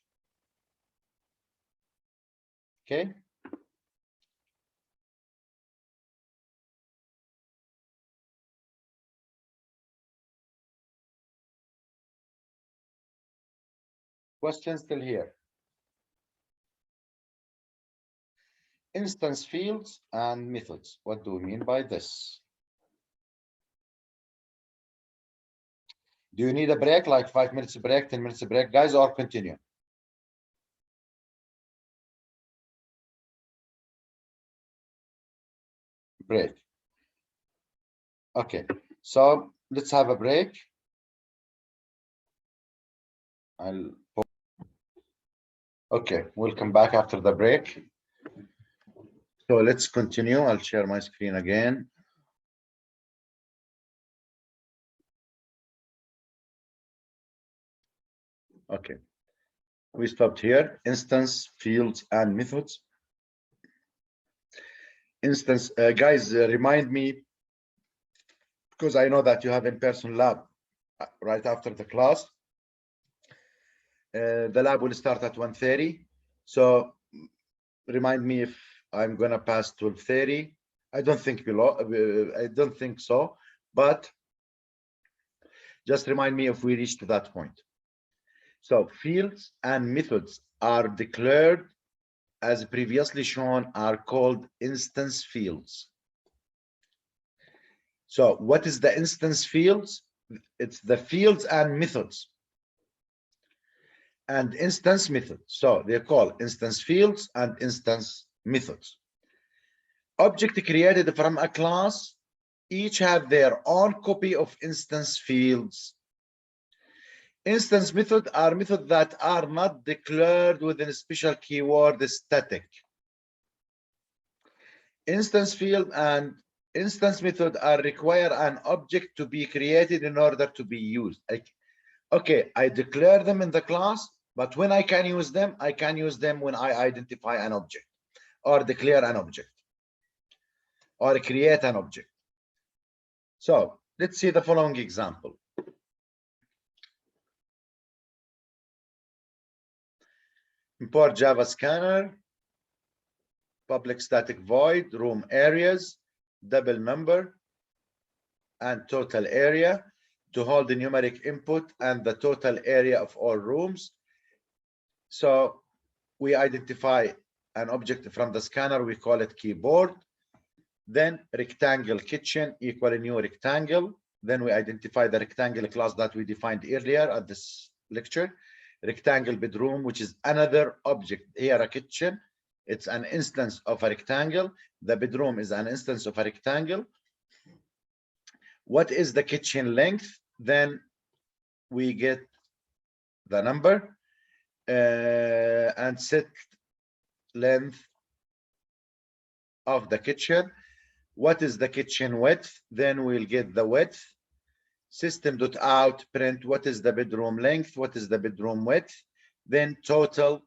Okay. Question still here. Instance fields and methods. What do we mean by this? Do you need a break, like 5 minutes break, 10 minutes break, guys, or continue? Break. Okay, so let's have a break. Okay, we'll come back after the break. So let's continue. I'll share my screen again. Okay, we stopped here. Instance, fields, and methods. Instance, guys, remind me, because I know that you have in-person lab right after the class. The lab will start at 1:30. So remind me if I'm gonna pass 12:30. I don't think so, but just remind me if we reach to that point. So fields and methods are declared, as previously shown, are called instance fields. So what is the instance fields? It's the fields and methods and instance methods. So they're called instance fields and instance methods. Object created from a class each have their own copy of instance fields. Instance methods are methods that are not declared within a special keyword static. Instance field and instance method are require an object to be created in order to be used. Okay, I declare them in the class, but when I can use them, I can use them when I identify an object or declare an object or create an object. So let's see the following example. Import Java scanner, public static void, room areas, double number, and total area to hold the numeric input and the total area of all rooms. So we identify an object from the scanner, we call it keyboard. Then rectangle kitchen equal a new rectangle. Then we identify the rectangle class that we defined earlier at this lecture. Rectangle bedroom, which is another object. Here a kitchen, it's an instance of a rectangle. The bedroom is an instance of a rectangle. What is the kitchen length? Then we get the number and set length of the kitchen. What is the kitchen width? Then we'll get the width. System.out print what is the bedroom length, what is the bedroom width, then total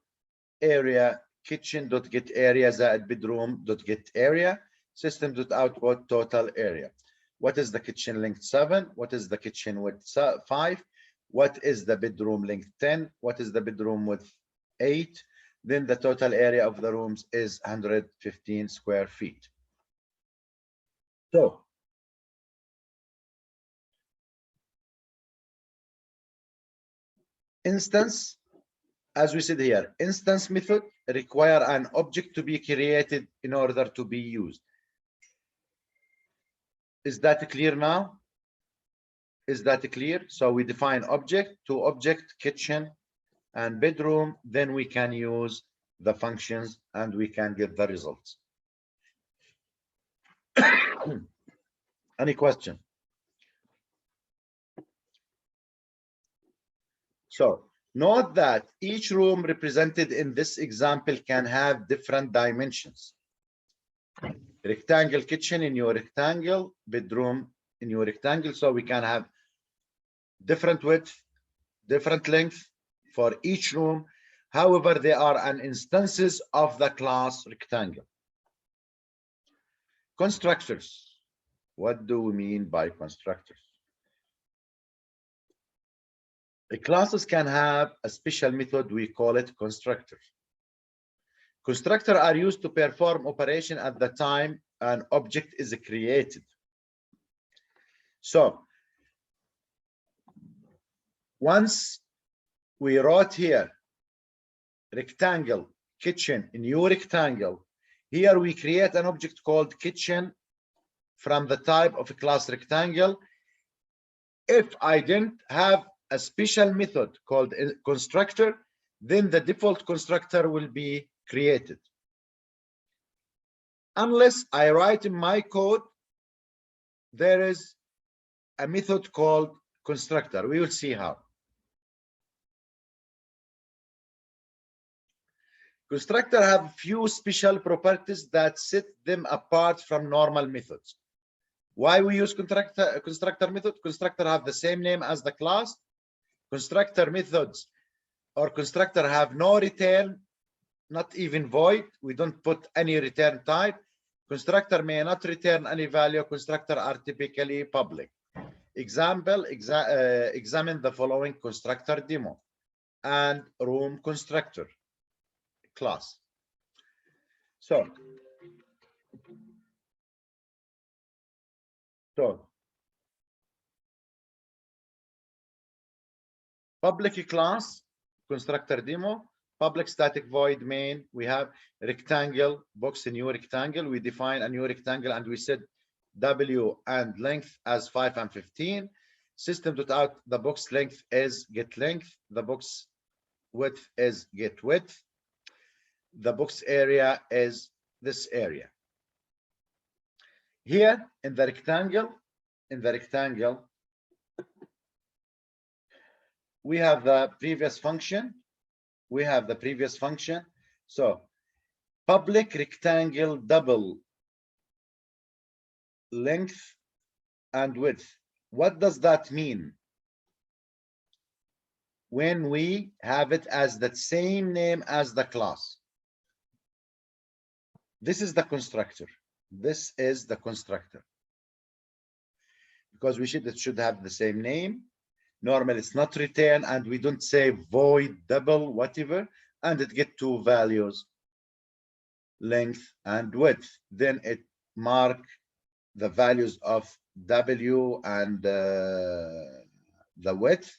area kitchen.get area زائد bedroom.get area, system.out what total area. What is the kitchen length? 7. What is the kitchen width? 5. What is the bedroom length? 10. What is the bedroom width? 8. Then the total area of the rooms is 115 square feet. So instance, as we said here, instance method require an object to be created in order to be used. Is that clear now? Is that clear? So we define object to object, kitchen and bedroom, then we can use the functions and we can get the results. Any question? So note that each room represented in this example can have different dimensions. Rectangle kitchen in your rectangle, bedroom in your rectangle. So we can have different width, different length for each room. However, they are an instances of the class rectangle. Constructors. What do we mean by constructors? The classes can have a special method, we call it constructors. Constructors are used to perform operation at the time an object is created. So once we wrote here rectangle, kitchen, new rectangle, here we create an object called kitchen from the type of a class rectangle. If I didn't have a special method called a constructor, then the default constructor will be created. Unless I write in my code, there is a method called constructor. We will see how. Constructor have few special properties that set them apart from normal methods. Why we use constructor method? Constructor have the same name as the class. Constructor methods or constructor have no return, not even void. We don't put any return type. Constructor may not return any value. Constructor are typically public. Example, examine the following constructor demo and room constructor class. So public class, constructor demo, public static void main, we have rectangle, box a new rectangle, we define a new rectangle and we set W and length as 5 and 15. System.out, the box length is get length, the box width is get width, the box area is this area. Here in the rectangle, we have the previous function. So public rectangle double length and width. What does that mean? When we have it as the same name as the class. This is the constructor. This is the constructor. Because it should have the same name. Normally it's not return and we don't say void double whatever, and it get two values, length and width. Then it mark the values of W and the width,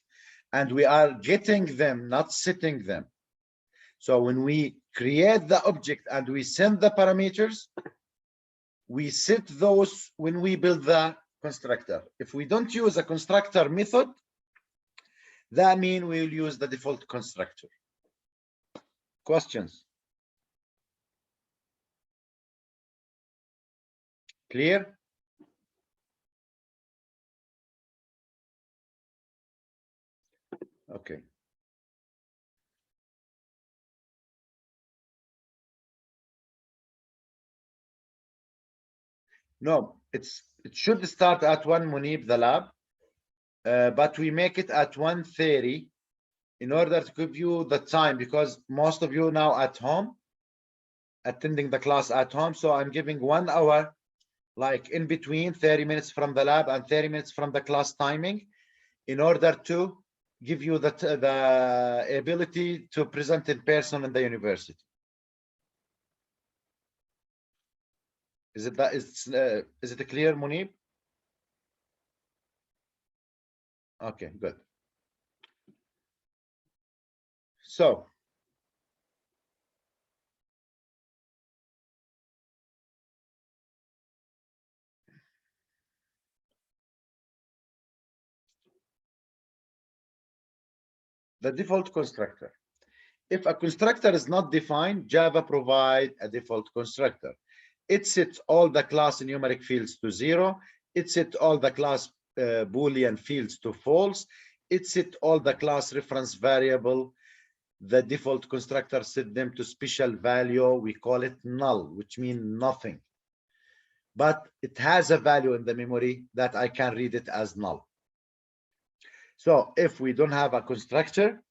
and we are getting them, not setting them. So when we create the object and we send the parameters, we set those when we build the constructor. If we don't use a constructor method, that means we'll use the default constructor. Questions? Clear? Okay. No, it should start at 1 Munib, the lab, but we make it at 1:30 in order to give you the time, because most of you now at home, attending the class at home. So I'm giving 1 hour, like in between 30 minutes from the lab and 30 minutes from the class timing, in order to give you the ability to present in person in the university. Is it clear, Munib? Okay, good. So the default constructor. If a constructor is not defined, Java provide a default constructor. It sets all the class numeric fields to 0. It sets all the class Boolean fields to false. It sets all the class reference variable. The default constructor set them to special value. We call it null, which means nothing. But it has a value in the memory that I can read it as null. So if we don't have a constructor,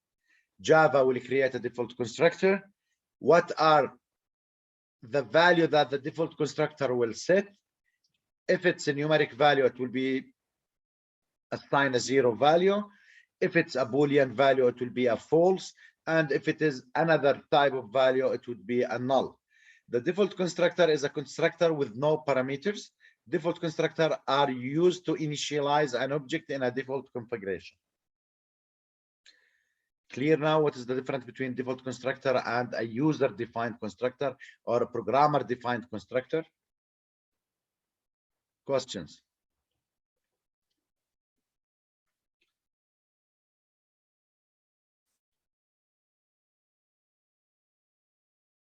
Java will create a default constructor. What are the value that the default constructor will set? If it's a numeric value, it will be assigned a 0 value. If it's a Boolean value, it will be a false. And if it is another type of value, it would be a null. The default constructor is a constructor with no parameters. Default constructor are used to initialize an object in a default configuration. Clear now what is the difference between default constructor and a user-defined constructor or a programmer-defined constructor? Questions?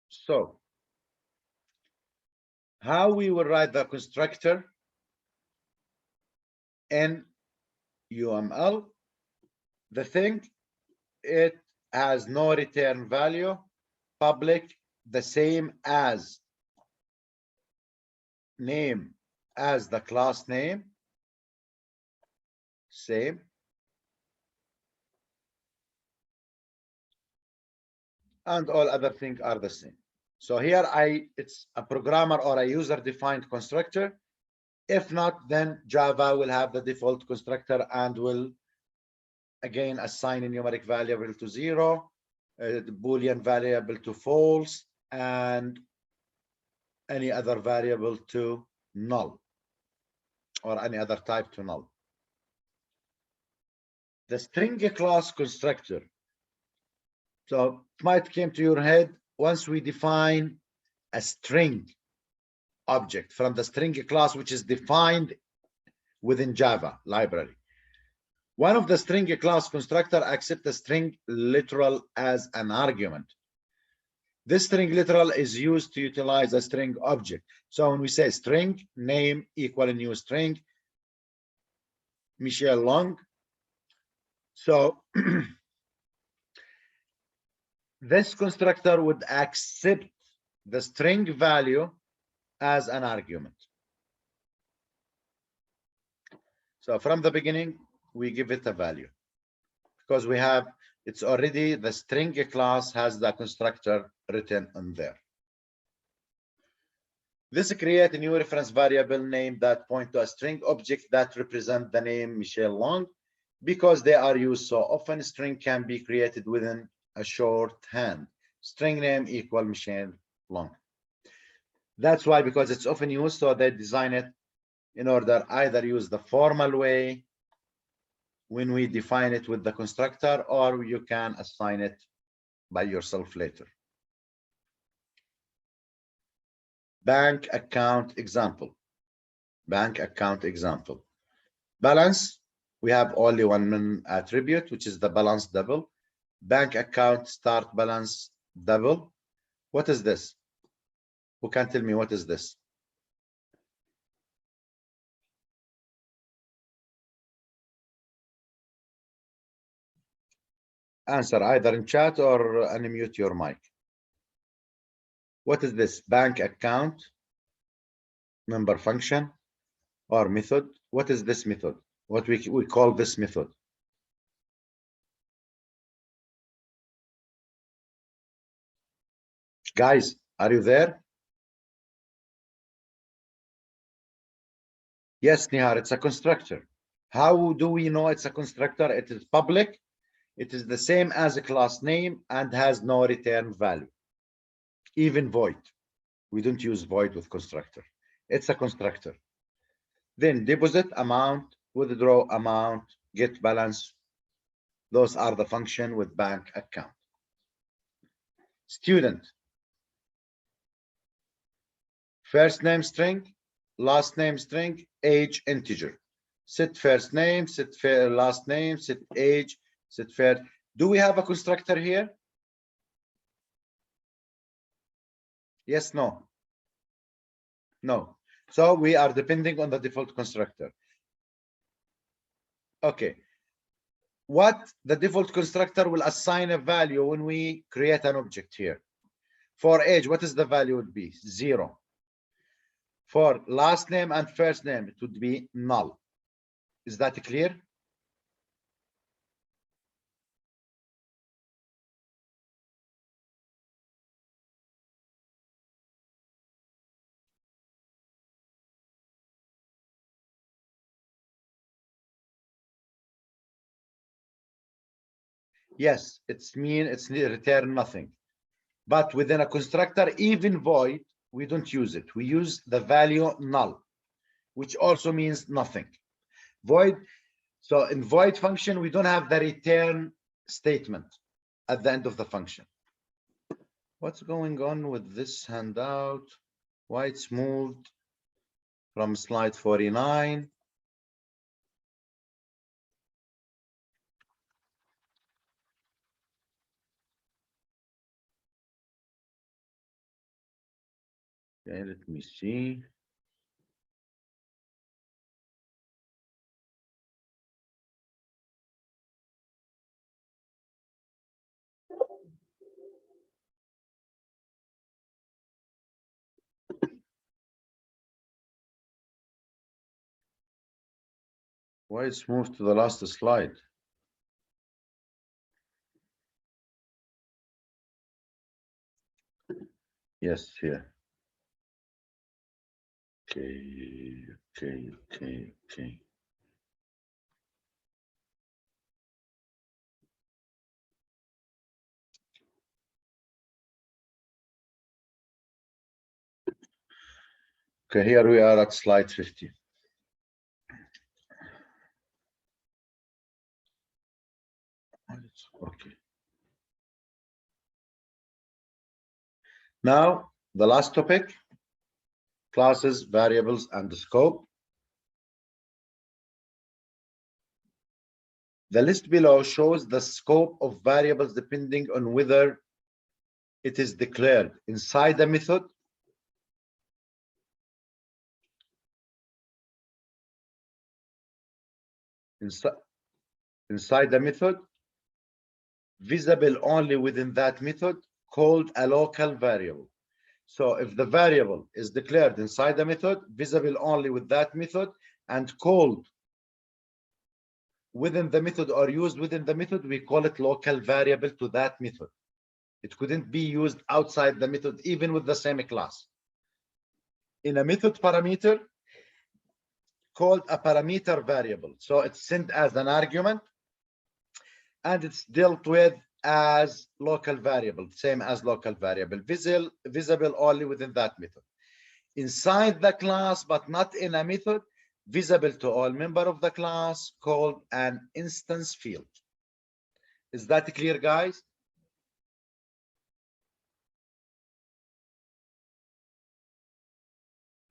So, how we will write the constructor in UML? The thing, it has no return value, public, the same as name as the class name, same. And all other things are the same. So here it's a programmer or a user-defined constructor. If not, then Java will have the default constructor and will again assign a numeric variable to 0, the Boolean variable to false, and any other variable to null, or any other type to null. The string class constructor. So it might came to your head once we define a string object from the string class, which is defined within Java library. One of the string class constructor accepts the string literal as an argument. This string literal is used to utilize a string object. So when we say string name equal a new string, Michelle Long. So this constructor would accept the string value as an argument. So from the beginning, we give it a value because we have, it's already the string class has the constructor written in there. This creates a new reference variable name that point to a string object that represent the name Michelle Long. Because they are used so often, string can be created within a shorthand. String name equal Michelle Long. That's why, because it's often used, so they design it in order either use the formal way when we define it with the constructor, or you can assign it by yourself later. Bank account example. Bank account example. Balance, we have only one attribute, which is the balance double. Bank account start balance double. What is this? Who can tell me what is this? Answer either in chat or unmute your mic. What is this? Bank account member function or method? What is this method? What we call this method? Guys, are you there? Yes, Nihar, it's a constructor. How do we know it's a constructor? It is public. It is the same as a class name and has no return value. Even void. We don't use void with constructor. It's a constructor. Then deposit amount, withdraw amount, get balance. Those are the function with bank account. Student. First name string, last name string, age integer. Set first name, set last name, set age, set first. Do we have a constructor here? Yes, no. No. So we are depending on the default constructor. Okay. What the default constructor will assign a value when we create an object here. For age, what is the value would be? 0. For last name and first name, it would be null. Is that clear? Yes, it's return nothing. But within a constructor, even void, we don't use it. We use the value null, which also means nothing. Void, so in void function, we don't have the return statement at the end of the function. What's going on with this handout? Why it's moved from slide 49? Okay, let me see. Why it's moved to the last slide? Yes, here. Okay. Okay, here we are at slide 50. Okay. Now, the last topic, classes, variables, and the scope. The list below shows the scope of variables depending on whether it is declared inside the method, inside the method, visible only within that method, called a local variable. So if the variable is declared inside the method, visible only with that method, and called within the method or used within the method, we call it local variable to that method. It couldn't be used outside the method, even with the same class. In a method parameter called a parameter variable. So it's sent as an argument and it's dealt with as local variable, same as local variable, visible only within that method. Inside the class, but not in a method, visible to all members of the class, called an instance field. Is that clear, guys?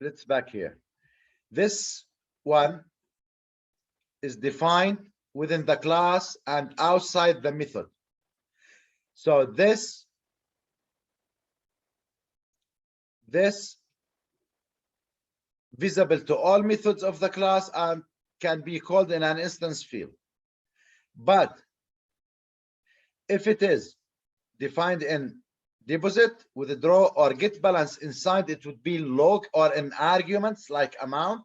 Let's back here. This one is defined within the class and outside the method. So this visible to all methods of the class and can be called in an instance field. But if it is defined in deposit, withdraw, or get balance inside, it would be log, or in arguments like amount,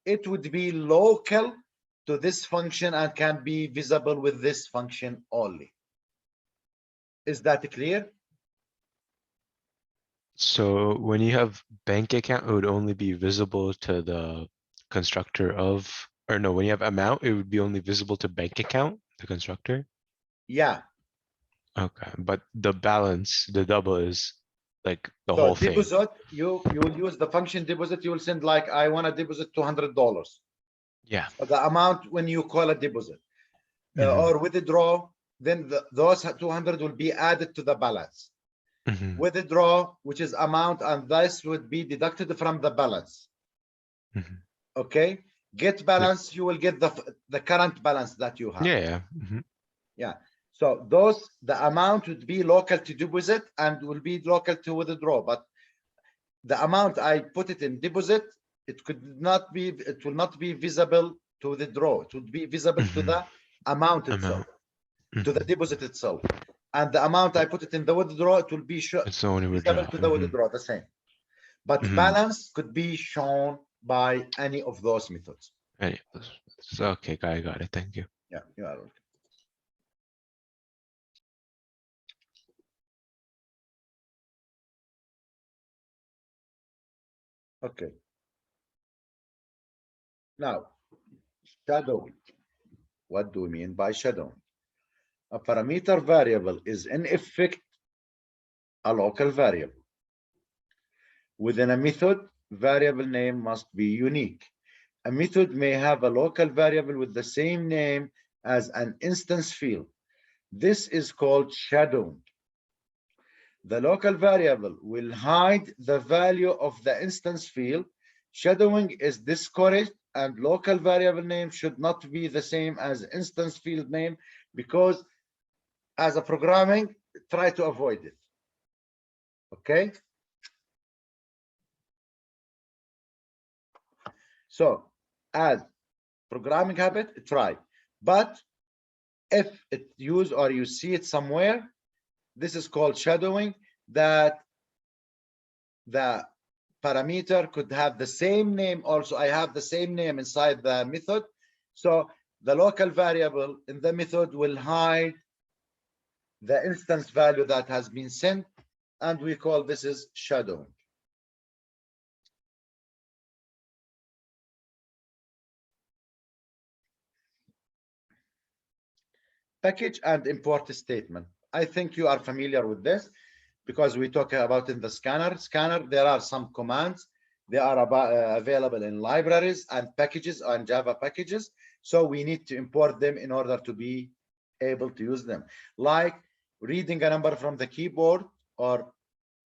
it would be local to this function and can be visible with this function only. Is that clear? So when you have bank account, it would only be visible to the constructor of, or no, when you have amount, it would be only visible to bank account, the constructor. Yeah. Okay, but the balance, the double is like the So whole thing. deposit, you will use the function deposit. You will send like, I want to deposit $200. Yeah. So the amount when you call a deposit Mhm, or withdraw, then those 200 will be added to the balance. mhm, Withdraw, which is amount, and this would be deducted from the balance. mhm. Okay. Get balance, you will get the current balance that you have. Yeah. Mhm. Yeah. So the amount would be local to deposit and will be local to withdraw. But the amount I put it in deposit, it will not be visible to withdraw. It would be visible to the amount itself, Amount. to the deposit itself. And the amount I put it in the withdraw, it will be It's the only visible withdraw. to the withdraw, the same. But balance could be shown by any of those methods. Okay, got it. Thank you. Yeah, you are welcome. Okay. Now, shadowing. What do we mean by shadowing? A parameter variable is in effect a local variable. Within a method, variable name must be unique. A method may have a local variable with the same name as an instance field. This is called shadowing. The local variable will hide the value of the instance field. Shadowing is discouraged, and local variable name should not be the same as instance field name, because as a programming, try to avoid it. Okay? So as programming habit, try. But if it use or you see it somewhere, this is called shadowing, that the parameter could have the same name. Also, I have the same name inside the method. So the local variable in the method will hide the instance value that has been sent, and we call this is shadowing. Package and import statement. I think you are familiar with this because we talk about in the scanner. There are some commands. They are available in libraries and packages and Java packages. So we need to import them in order to be able to use them. Like reading a number from the keyboard or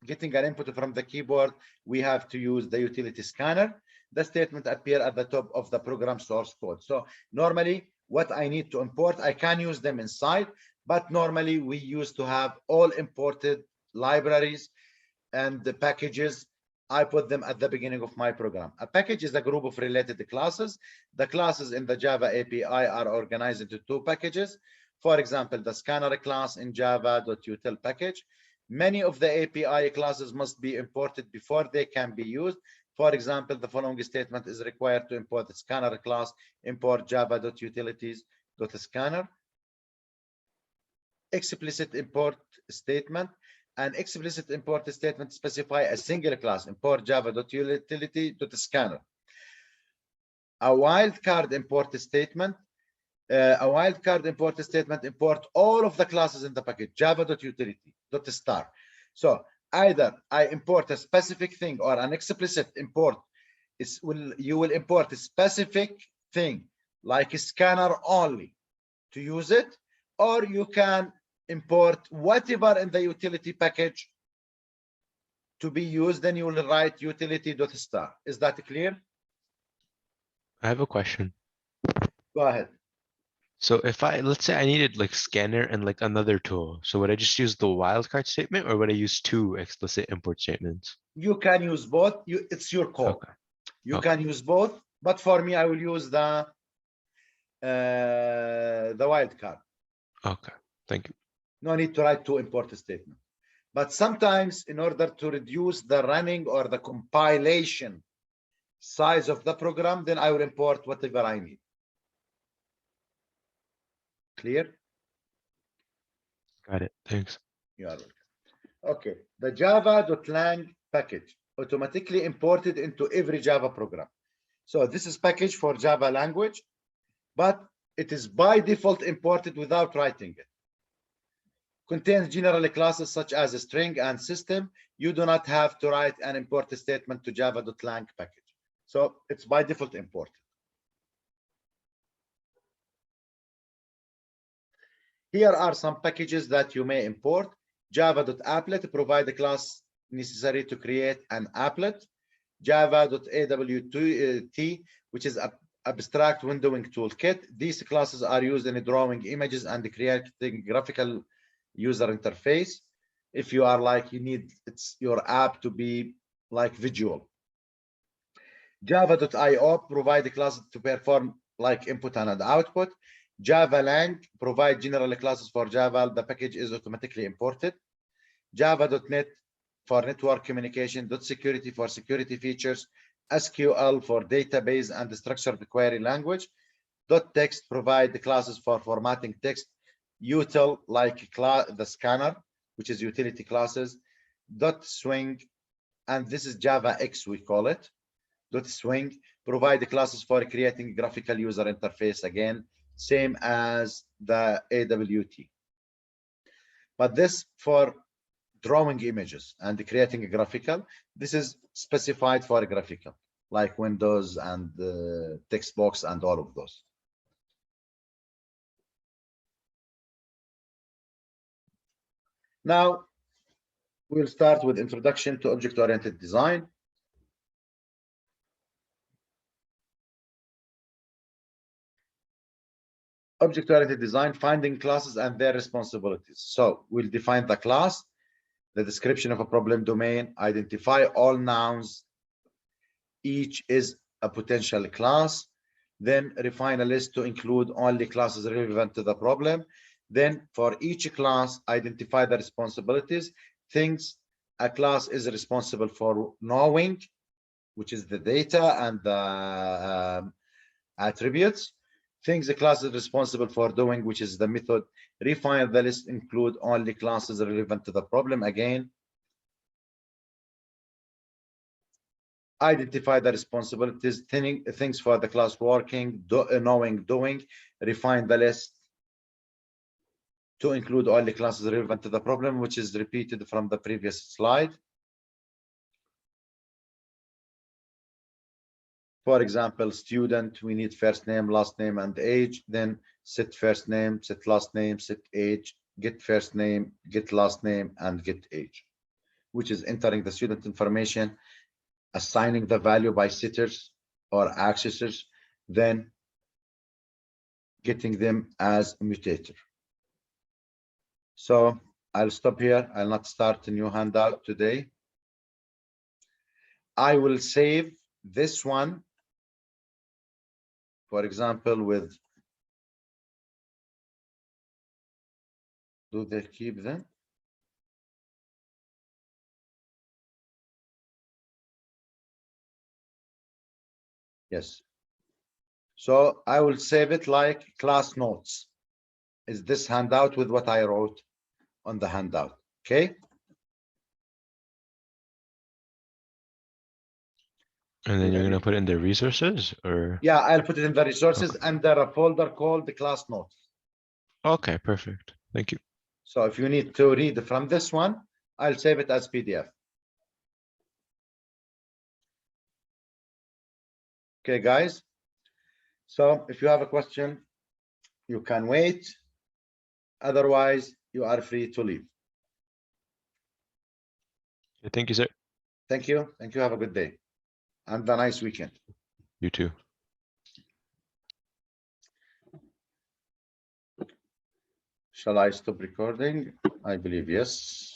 getting an input from the keyboard, we have to use the utility scanner. The statement appear at the top of the program source code. So normally what I need to import, I can use them inside, but normally we used to have all imported libraries and the packages. I put them at the beginning of my program. A package is a group of related classes. The classes in the Java API are organized into two packages. For example, the scanner class in java.util package. Many of the API classes must be imported before they can be used. For example, the following statement is required to import the scanner class: import java.utilities.scanner. Explicit import statement. An explicit import statement specify a single class: import java.utility.scanner. A wildcard import statement. A wildcard import statement import all of the classes in the package java.utility.star. So either I import a specific thing or an explicit import. You will import a specific thing like a scanner only to use it, or you can import whatever in the utility package to be used. Then you will write utility.star. Is that clear? I have a question. Go ahead. So if let's say I needed like scanner and like another tool, so would I just use the wildcard statement or would I use two explicit import statements? You can use both. It's your call. Okay. You Okay. can use both, but for me, I will use the wildcard. Okay. Thank you. No need to write two import statements. But sometimes, in order to reduce the running or the compilation size of the program, then I will import whatever I need. Clear? Got it. Thanks. You are welcome. Okay. The java.lang package automatically imported into every Java program. So this is package for Java language, but it is by default imported without writing it. Contains general classes such as a string and system. You do not have to write an import statement to java.lang package. So it's by default imported. Here are some packages that you may import. Java.applet provide the class necessary to create an applet. Java.awt, which is abstract windowing toolkit. These classes are used in drawing images and creating graphical user interface. If you are like, you need your app to be like visual. Java.io provide the classes to perform like input and output. Java.lang provide general classes for Java. The package is automatically imported. Java.net for network communication. .security for security features. SQL for database and structured query language. .text provide the classes for formatting text. Util like the scanner, which is utility classes. .swing, and this is JavaX we call it. .swing provide the classes for creating graphical user interface, again same as the AWT. But this for drawing images and creating a graphical, this is specified for a graphical, like Windows and the text box and all of those. Now, we'll start with introduction to object-oriented design. Object-oriented design, finding classes and their responsibilities. So we'll define the class, the description of a problem domain, identify all nouns, each is a potential class, then refine a list to include only classes relevant to the problem. Then for each class, identify the responsibilities, things a class is responsible for knowing, which is the data and the attributes, things the class is responsible for doing, which is the method. Refine the list, include only classes relevant to the problem. Again, identify the responsibilities, things for the class working, knowing, doing. Refine the list to include all the classes relevant to the problem, which is repeated from the previous slide. For example, student, we need first name, last name, and age. Then set first name, set last name, set age, get first name, get last name, and get age, which is entering the student information, assigning the value by setters or accessors, then getting them as a mutator. So I'll stop here. I'll not start a new handout today. I will save this one, for example, with, do they keep them? Yes. So I will save it like class notes. Is this handout with what I wrote on the handout? Okay. And then you're gonna put in the resources or? Yeah, I'll put it in the resources under a folder called the class notes. Okay, perfect. Thank you. So if you need to read from this one, I'll save it as PDF. Okay, guys. So if you have a question, you can wait. Otherwise, you are free to leave. Thank you, sir. Thank you. Thank you. Have a good day and a nice weekend. You too. Shall I stop recording? I believe yes.